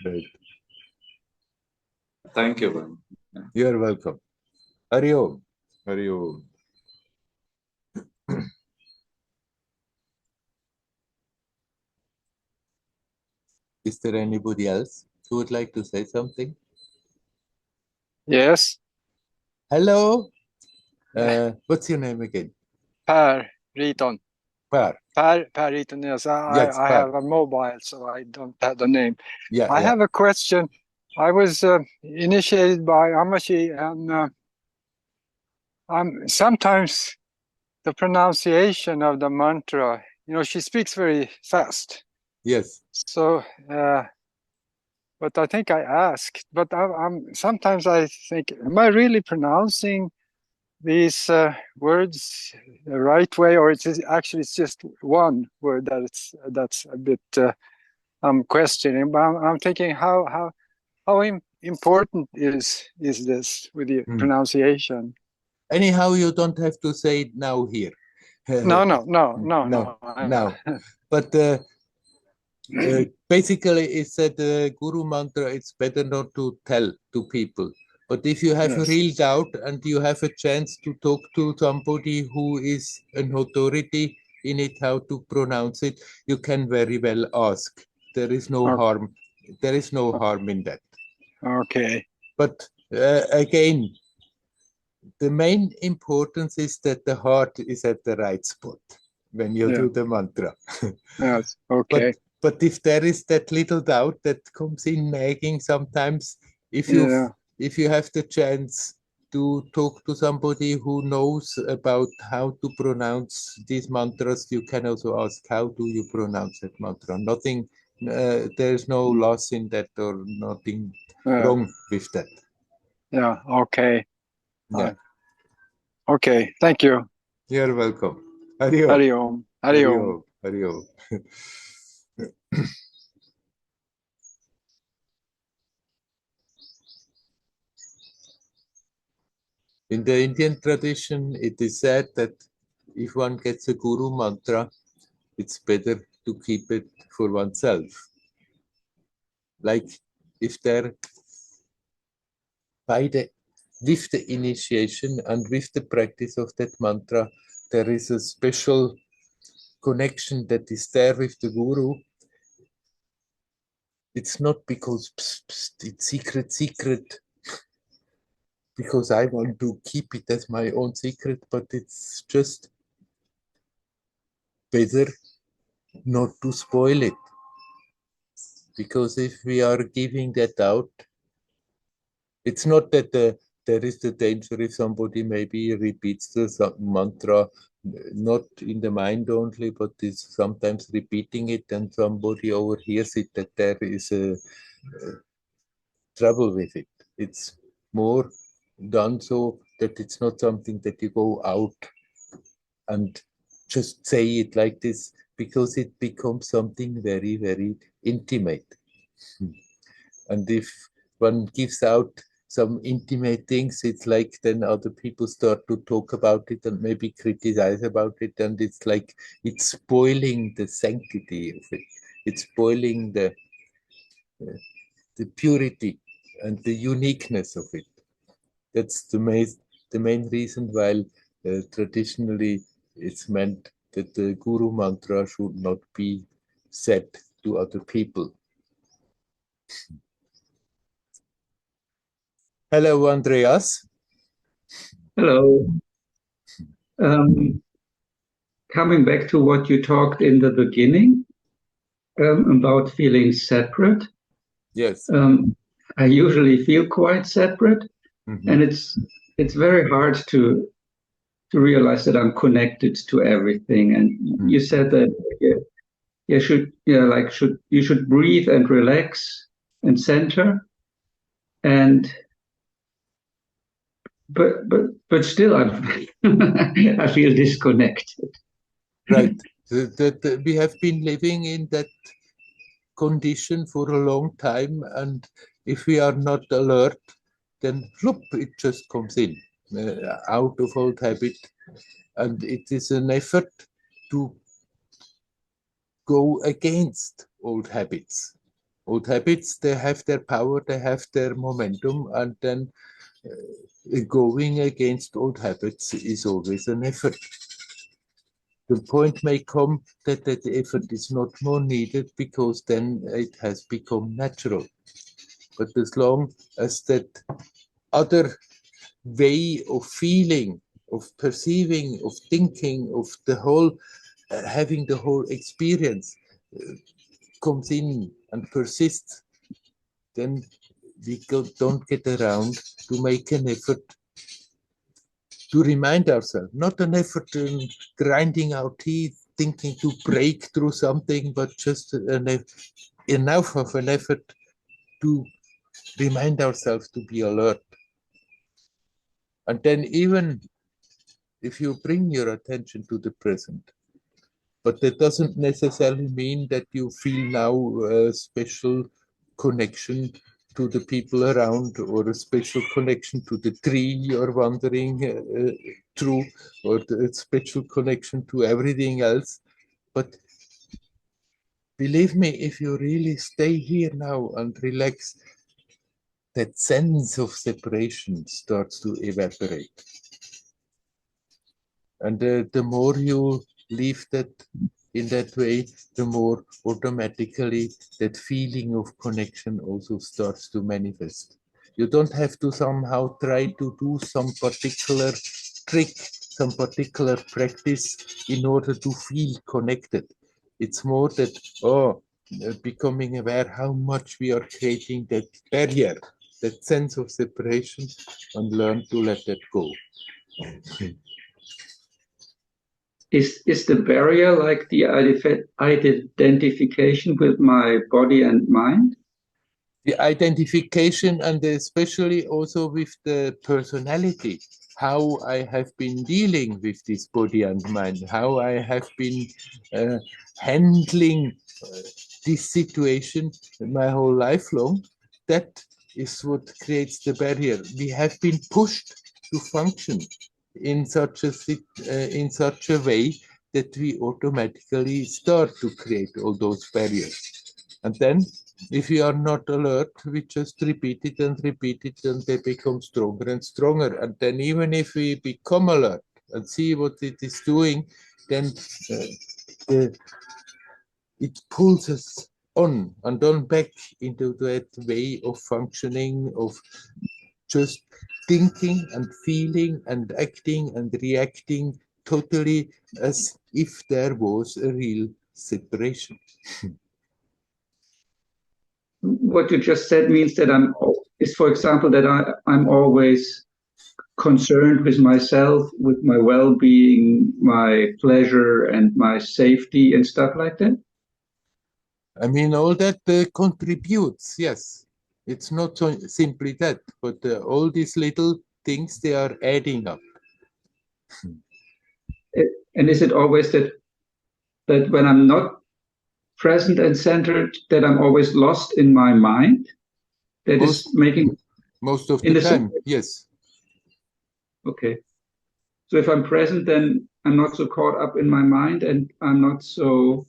Right. Thank you, man. You're welcome. Hari Om. Hari Om. Is there anybody else who would like to say something? Yes. Hello. What's your name again? Per Riton. Per. Per Riton, yes. Yes, I Per. have a mobile, so I don't have the name. Yeah. I have a question. I was initiated by Amashi, and sometimes the pronunciation of the mantra, she speaks very fast. Yes. So, but I think I asked, but sometimes I think, am I really pronouncing these words the right way, or it's just one word that's a bit I'm questioning. But I'm thinking how important is this with the pronunciation? Anyhow, you don't have to say it now here. No. But basically, it's that the Guru mantra. It's better not to tell to people. But if you have a real doubt and you have a chance to talk to somebody who is an authority in it, how to pronounce it, you can very well ask. There is no harm. There is no harm in that. Okay. But again, the main importance is that the heart is at the right spot when you do the mantra. Yes. Okay. But if there is that little doubt that comes in nagging sometimes, if you have the chance to talk to somebody who knows about how to pronounce these mantras, you can also ask, how do you pronounce that mantra? Nothing, there's no loss in that or nothing wrong with that. Yeah. Okay. Yeah. Okay. Thank you. You're welcome. Hari Om. Hari Om. Hari Om. Hari Om. In the Indian tradition, it is said that if one gets a guru mantra, it's better to keep it for oneself. Like if there, with the initiation and with the practice of that mantra, there is a special connection that is there with the guru. It's not because it's secret, because I want to keep it as my own secret, but it's just better not to spoil it. Because if we are giving that out, it's not that there is the danger if somebody maybe repeats the mantra, not in the mind only, but is sometimes repeating it and somebody overhears it, that there is a trouble with it. It's more done so that it's not something that you go out and just say it like this, because it becomes something very, very intimate. And if one gives out some intimate things, it's like then other people start to talk about it and maybe criticize about it, and it's like it's spoiling the sanctity of it. It's spoiling the purity and the uniqueness of it. That's the main reason why traditionally it's meant that the guru mantra should not be said to other people. Hello, Andreas. Hello. Coming back to what you talked in the beginning about feeling separate. Yes. I usually feel quite separate, and it's very hard to realize that I'm connected to everything. And you said that you should breathe and relax and center, but still I feel disconnected. Right. We have been living in that condition for a long time, and if we are not alert, then whoop, it just comes in out of old habit, and it is an effort to go against old habits. Old habits, they have their power, they have their momentum, and then going against old habits is always an effort. The point may come that that effort is not more needed because then it has become natural. But as long as that other way of feeling, of perceiving, of thinking, of the whole, having the whole experience comes in and persists, then we don't get around to make an effort to remind ourselves, not an effort in grinding our teeth, thinking to break through something, but just enough of an effort to remind ourselves to be alert. And then even if you bring your attention to the present, but that doesn't necessarily mean that you feel now a special connection to the people around, or a special connection to the tree you're wandering through, or a special connection to everything else. But believe me, if you really stay here now and relax, that sense of separation starts to evaporate. And the more you leave that in that way, the more automatically that feeling of connection also starts to manifest. You don't have to somehow try to do some particular trick, some particular practice in order to feel connected. It's more that, becoming aware how much we are creating that barrier, that sense of separation, and learn to let that go. Is the barrier like the identification with my body and mind? The identification, and especially also with the personality, how I have been dealing with this body and mind, how I have been handling this situation my whole life long. That is what creates the barrier. We have been pushed to function in such a way that we automatically start to create all those barriers. And then if we are not alert, we just repeat it, and they become stronger and stronger. And then even if we become alert and see what it is doing, then it pulls us on and on back into that way of functioning, of just thinking and feeling and acting and reacting totally as if there was a real separation. What you just said means that for example, that I'm always concerned with myself, with my well-being, my pleasure, and my safety and stuff like that. I mean, all that contributes, yes. It's not so simply that, but all these little things, they are adding up. And is it always that when I'm not present and centered, that I'm always lost in my mind? That is making most of the time, yes. Okay. So if I'm present, then I'm not so caught up in my mind, and I'm not so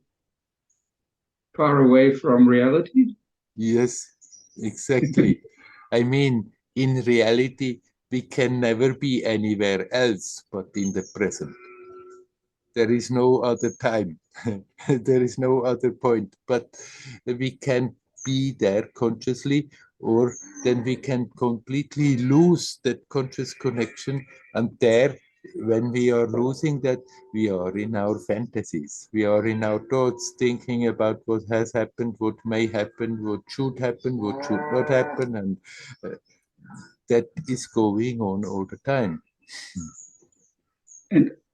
far away from reality. Yes, exactly. I mean, in reality, we can never be anywhere else but in the present. There is no other time. There is no other point, but we can be there consciously, or then we can completely lose that conscious connection. And there, when we are losing that, we are in our fantasies. We are in our thoughts, thinking about what has happened, what may happen, what should happen, what should not happen. And that is going on all the time.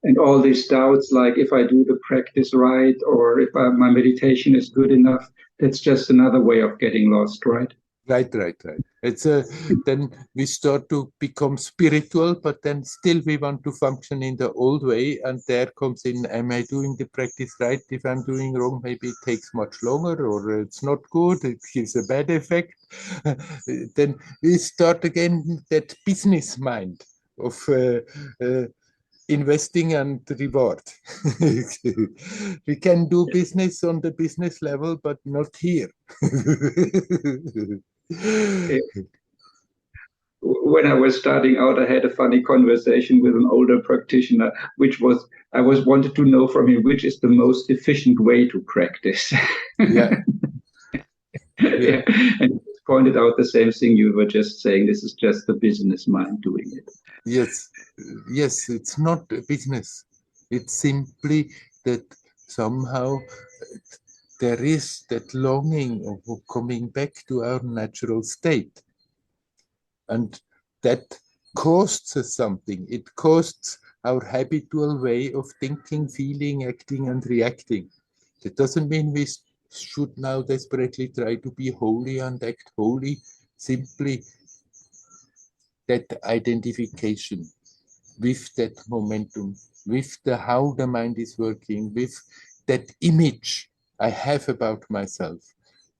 And all these doubts, like if I do the practice right, or if my meditation is good enough, that's just another way of getting lost, right? Right. It's then we start to become spiritual, but then still we want to function in the old way. And there comes in, am I doing the practice right? If I'm doing wrong, maybe it takes much longer, or it's not good, it gives a bad effect. Then we start again that business mind of investing and reward. We can do business on the business level, but not here. When I was starting out, I had a funny conversation with an older practitioner, I was wanted to know from him which is the most efficient way to practice. Yeah. Yeah. And he pointed out the same thing you were just saying. This is just the business mind doing it. Yes, it's not a business. It's simply that somehow there is that longing of coming back to our natural state. And that costs us something. It costs our habitual way of thinking, feeling, acting, and reacting. That doesn't mean we should now desperately try to be holy and act holy. Simply that identification with that momentum, with how the mind is working, with that image I have about myself,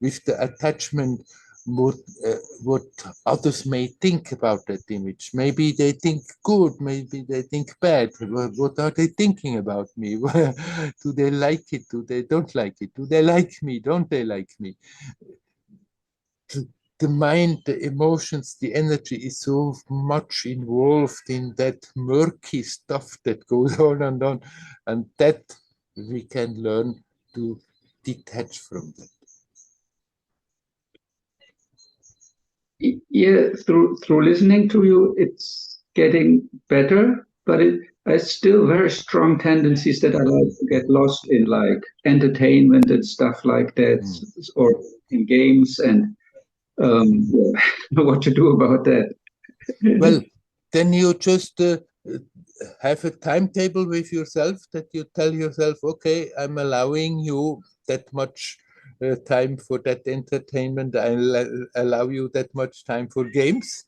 with the attachment, what others may think about that image. Maybe they think good, maybe they think bad. What are they thinking about me? Do they like it? Do they don't like it? Do they like me? Don't they like me? The mind, the emotions, the energy is so much involved in that murky stuff that goes on, and that we can learn to detach from that. Yeah, through listening to you, it's getting better, but I still very strong tendencies that I like to get lost in, like entertainment and stuff like that, or in games, and what to do about that. Well, then you just have a timetable with yourself that you tell yourself, okay, I'm allowing you that much time for that entertainment. I'll allow you that much time for games.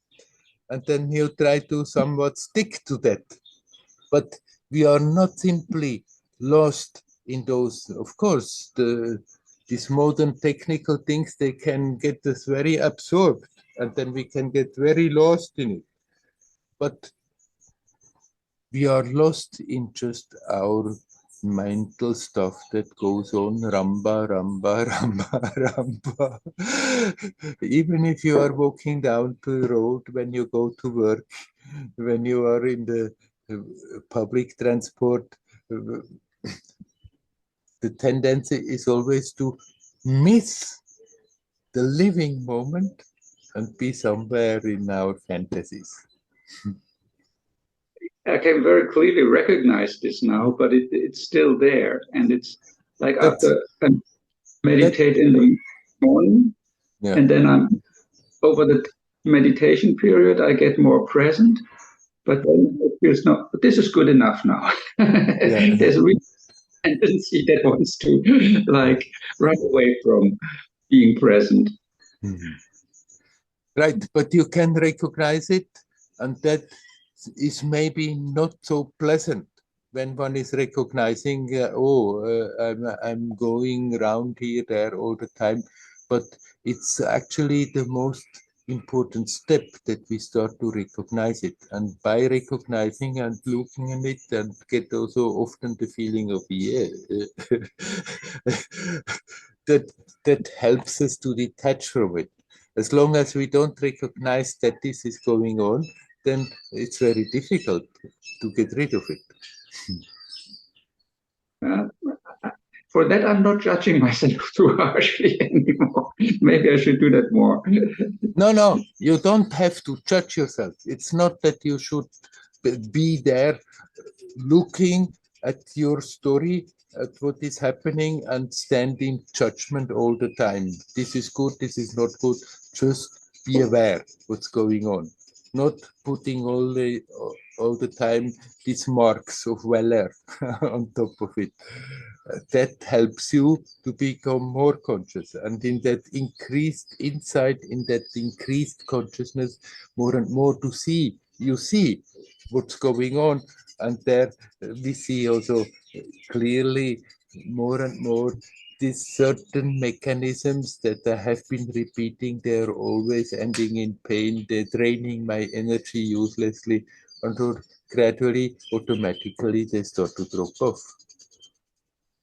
And then you try to somewhat stick to that. But we are not simply lost in those. Of course, these modern technical things, they can get us very absorbed, and then we can get very lost in it. But we are lost in just our mental stuff that goes on, ramba, ramba, ramba, ramba. Even if you are walking down the road when you go to work, when you are in the public transport, the tendency is always to miss the living moment and be somewhere in our fantasies. I can very clearly recognize this now, but it's still there. And it's like after I meditate in the morning, and then over the meditation period, I get more present, but then it feels not, but this is good enough now. There's a real tendency that wants to like run away from being present. Right, but you can recognize it, and that is maybe not so pleasant when one is recognizing, I'm going around here, there all the time. But it's actually the most important step that we start to recognize it. And by recognizing and looking at it, and get also often the feeling of, that helps us to detach from it. As long as we don't recognize that this is going on, then it's very difficult to get rid of it. For that, I'm not judging myself too harshly anymore. Maybe I should do that more. No, you don't have to judge yourself. It's not that you should be there looking at your story, at what is happening, and stand in judgment all the time. This is good, this is not good. Just be aware what's going on. Not putting all the time these marks of Werner on top of it. That helps you to become more conscious, and in that increased insight, in that increased consciousness, more and more you see what's going on, and there we see also clearly more and more these certain mechanisms that I have been repeating. They're always ending in pain. They're draining my energy uselessly, and gradually, automatically, they start to drop off.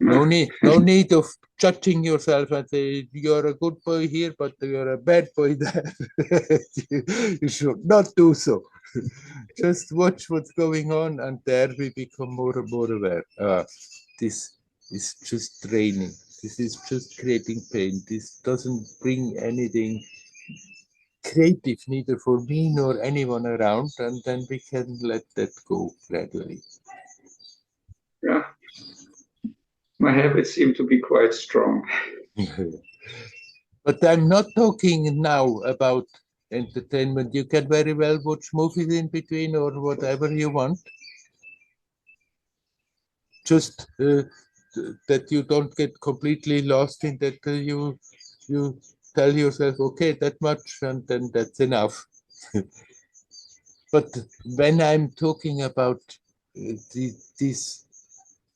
No need of judging yourself and say you're a good boy here, but you're a bad boy there. You should not do so. Just watch what's going on, and there we become more and more aware. This is just draining. This is just creating pain. This doesn't bring anything creative, neither for me nor anyone around, and then we can let that go gradually. Yeah. My habits seem to be quite strong. But I'm not talking now about entertainment. You can very well watch movies in between or whatever you want. Just that you don't get completely lost in that. You tell yourself, okay, that much, and then that's enough. But when I'm talking about this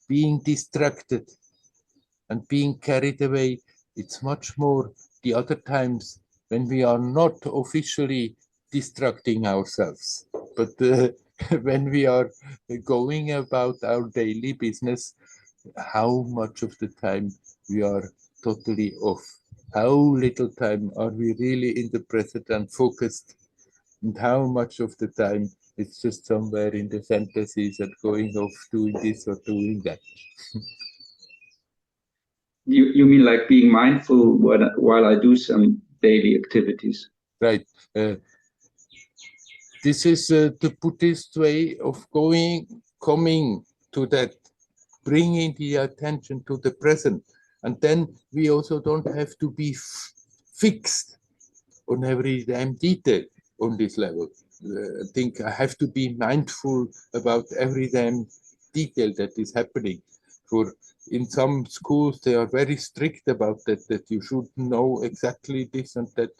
being distracted and being carried away, it's much more the other times when we are not officially distracting ourselves, but when we are going about our daily business, how much of the time we are totally off. How little time are we really in the present and focused, and how much of the time it's just somewhere in the fantasies and going off doing this or doing that. You mean like being mindful while I do some daily activities? right. This is the Buddhist way of coming to that, bringing the attention to the present. And then we also don't have to be fixed on every damn detail on this level. I think I have to be mindful about every damn detail that is happening. For in some schools, they are very strict about that you should know exactly this and that.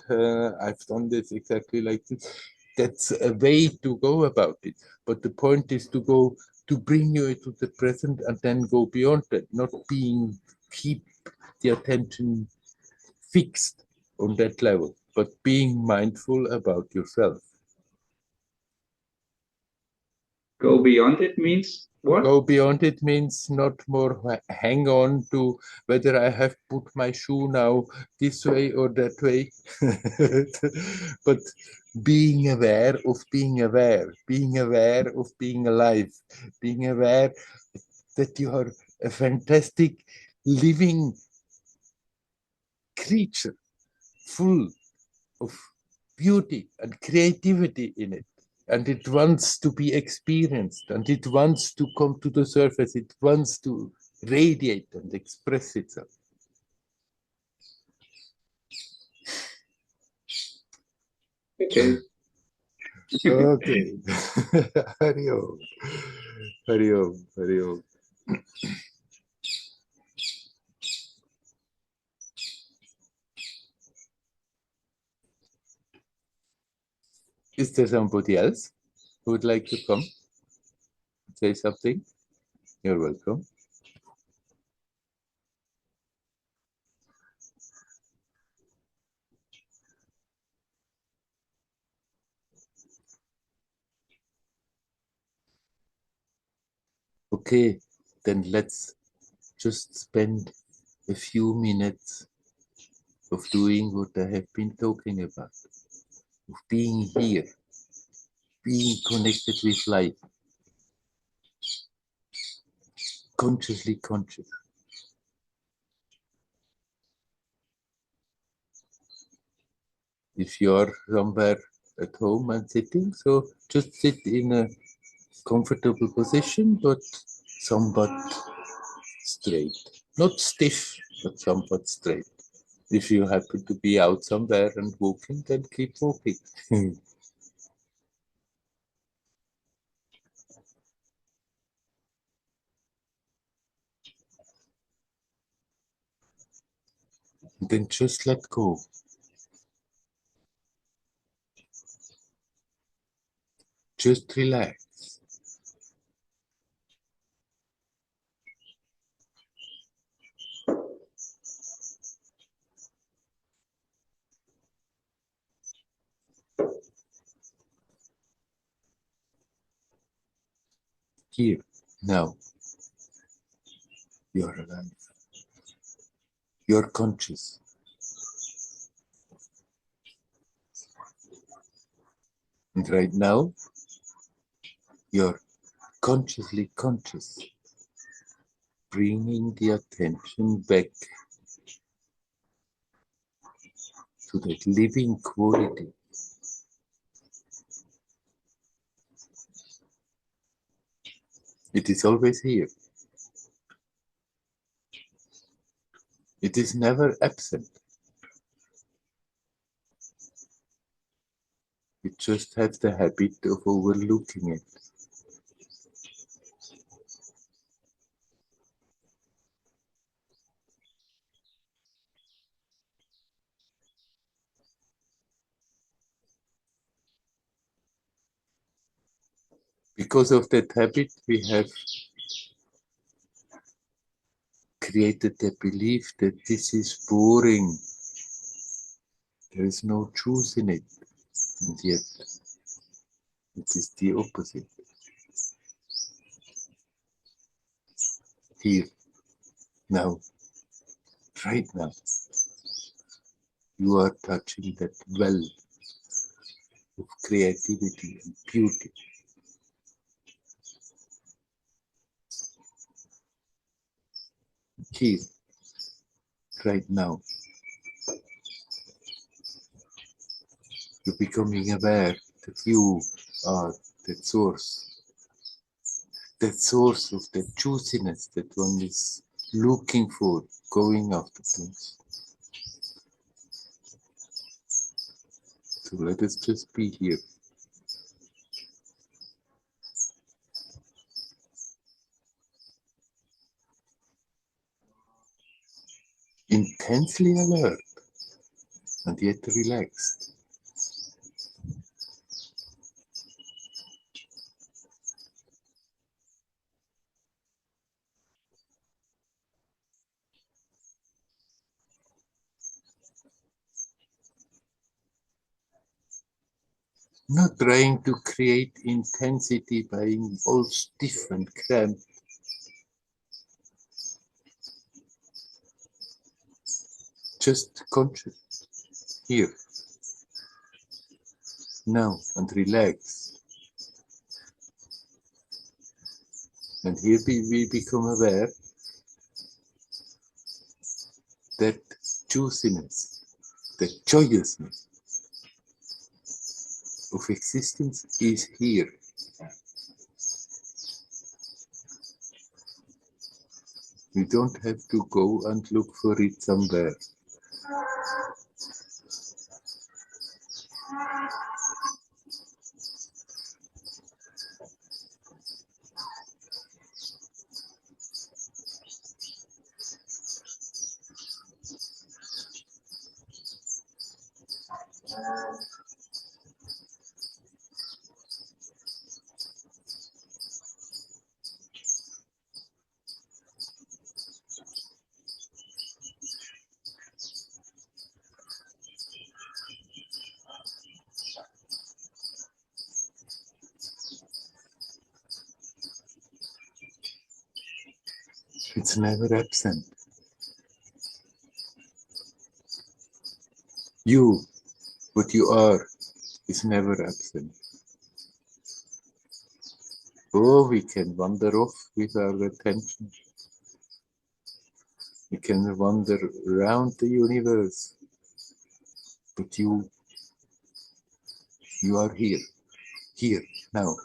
I've done this exactly like this. That's a way to go about it. But the point is to bring you into the present and then go beyond that, not keep the attention fixed on that level, but being mindful about yourself. Go beyond it means what? Go beyond it means not more hang on to whether I have put my shoe now this way or that way, but being aware of being aware, being aware of being alive, being aware that you are a fantastic living creature full of beauty and creativity in it. And it wants to be experienced, and it wants to come to the surface, it wants to radiate and express itself. Okay. Okay. Hari Om. Hari Om. Hari Om. Is there somebody else who would like to come? Say something? You're welcome. Okay, then let's just spend a few minutes of doing what I have been talking about, of being here, being connected with life, consciously conscious. If you are somewhere at home and sitting, so just sit in a comfortable position, but somewhat straight. Not stiff, but somewhat straight. If you happen to be out somewhere and walking, then keep walking. Then just let go. Just relax. Here, now, you're alive. You're conscious. And right now, you're consciously conscious, bringing the attention back to that living quality. It is always here. It is never absent. We just have the habit of overlooking it. Because of that habit, we have created the belief that this is boring. There is no truth in it. And yet, it is the opposite. Here, now, right now, you are touching that well of creativity and beauty. Here, right now. to becoming aware that you are that source of that juiciness that one is looking for, going after things. So let us just be here. Intensely alert and yet relaxed. Not trying to create intensity by all stiff and cramped. Just conscious, here, now, and relax. And here we become aware that juiciness, that joyousness of existence is here. We don't have to go and look for it somewhere. It's never absent. You, what you are, is never absent. Oh, we can wander off with our attention. We can wander around the universe. But you are here, now.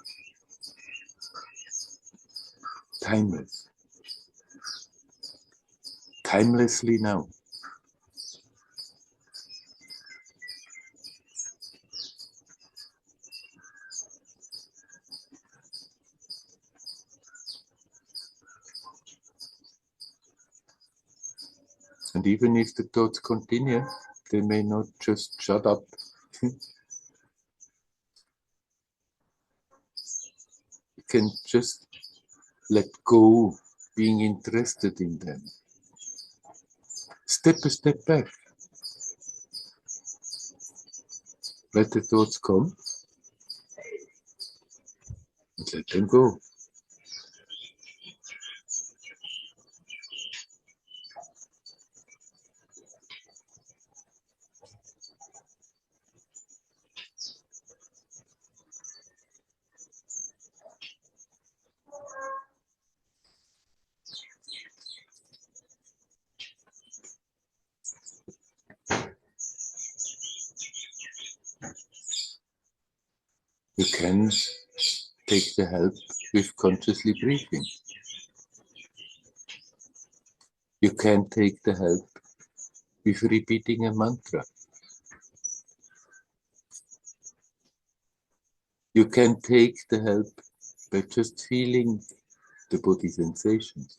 Timeless. Timelessly now. And even if the thoughts continue, they may not just shut up. You can just let go being interested in them. Step a step back. Let the thoughts come and let them go. You can take the help with consciously breathing. You can take the help with repeating a mantra. You can take the help by just feeling the body sensations.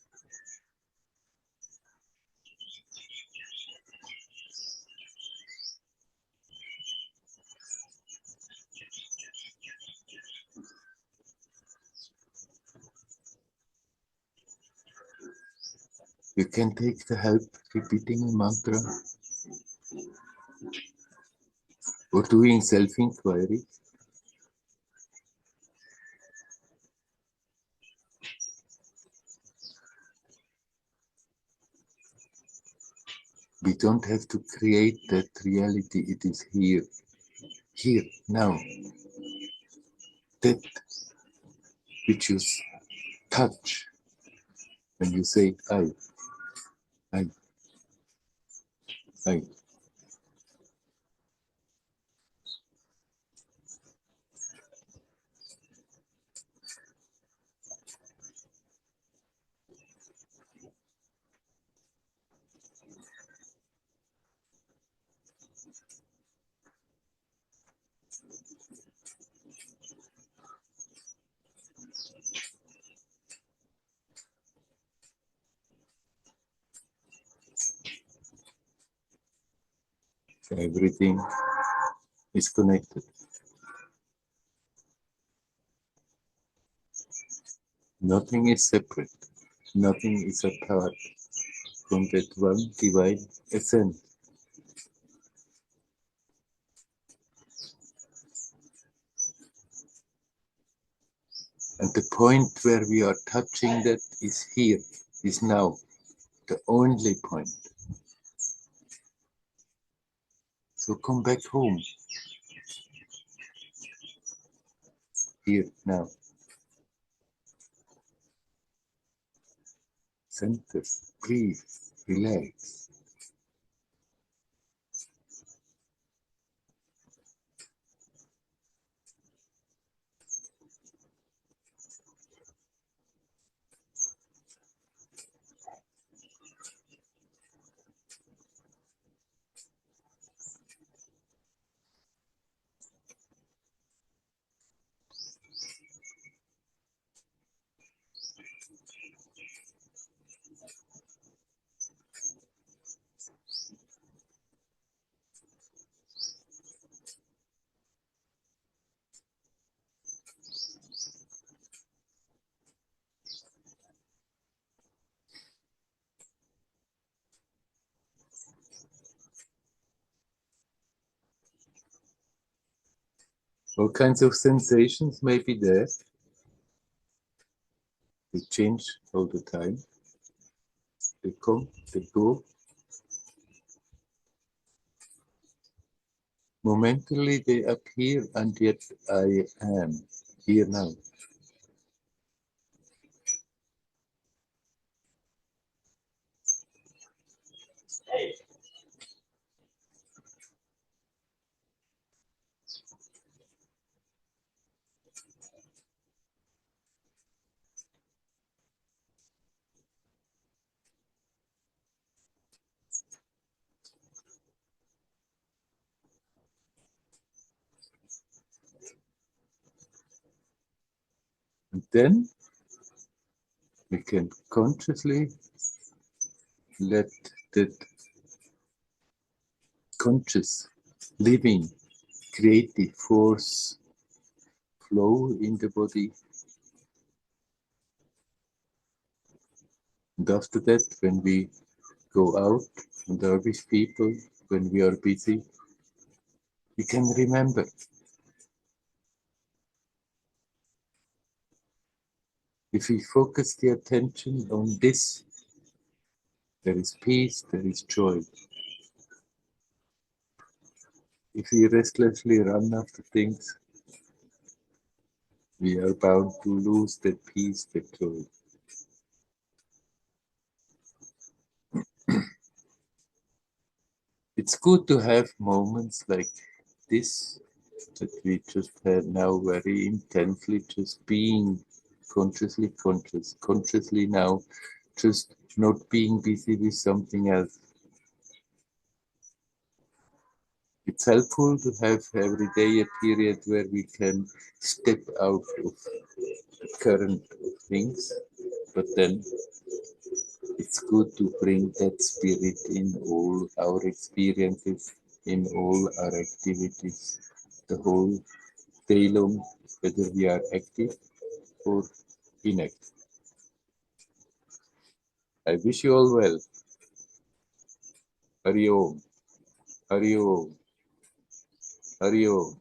You can take the help repeating a mantra or doing self-inquiry. We don't have to create that reality. It is here, now. That which you touch when you say I. Everything is connected. Nothing is separate. Nothing is apart from that one divine essence. And the point where we are touching that is here, is now, the only point. So come back home, here, now. Center, breathe, relax. All kinds of sensations may be there. They change all the time. They come, they go. Momentarily they appear, and yet I am here now. And then we can consciously let that conscious, living, creative force flow in the body. And after that, when we go out and are with people, when we are busy, we can remember. If we focus the attention on this, there is peace, there is joy. If we restlessly run after things, we are bound to lose that peace, that joy. It's good to have moments like this that we just had now very intensely, just being consciously conscious, consciously now, just not being busy with something else. It's helpful to have every day a period where we can step out of the current of things, but then it's good to bring that spirit in all our experiences, in all our activities, the whole day long, whether we are active or inactive. I wish you all well. Hari Om, Hari Om, Hari Om.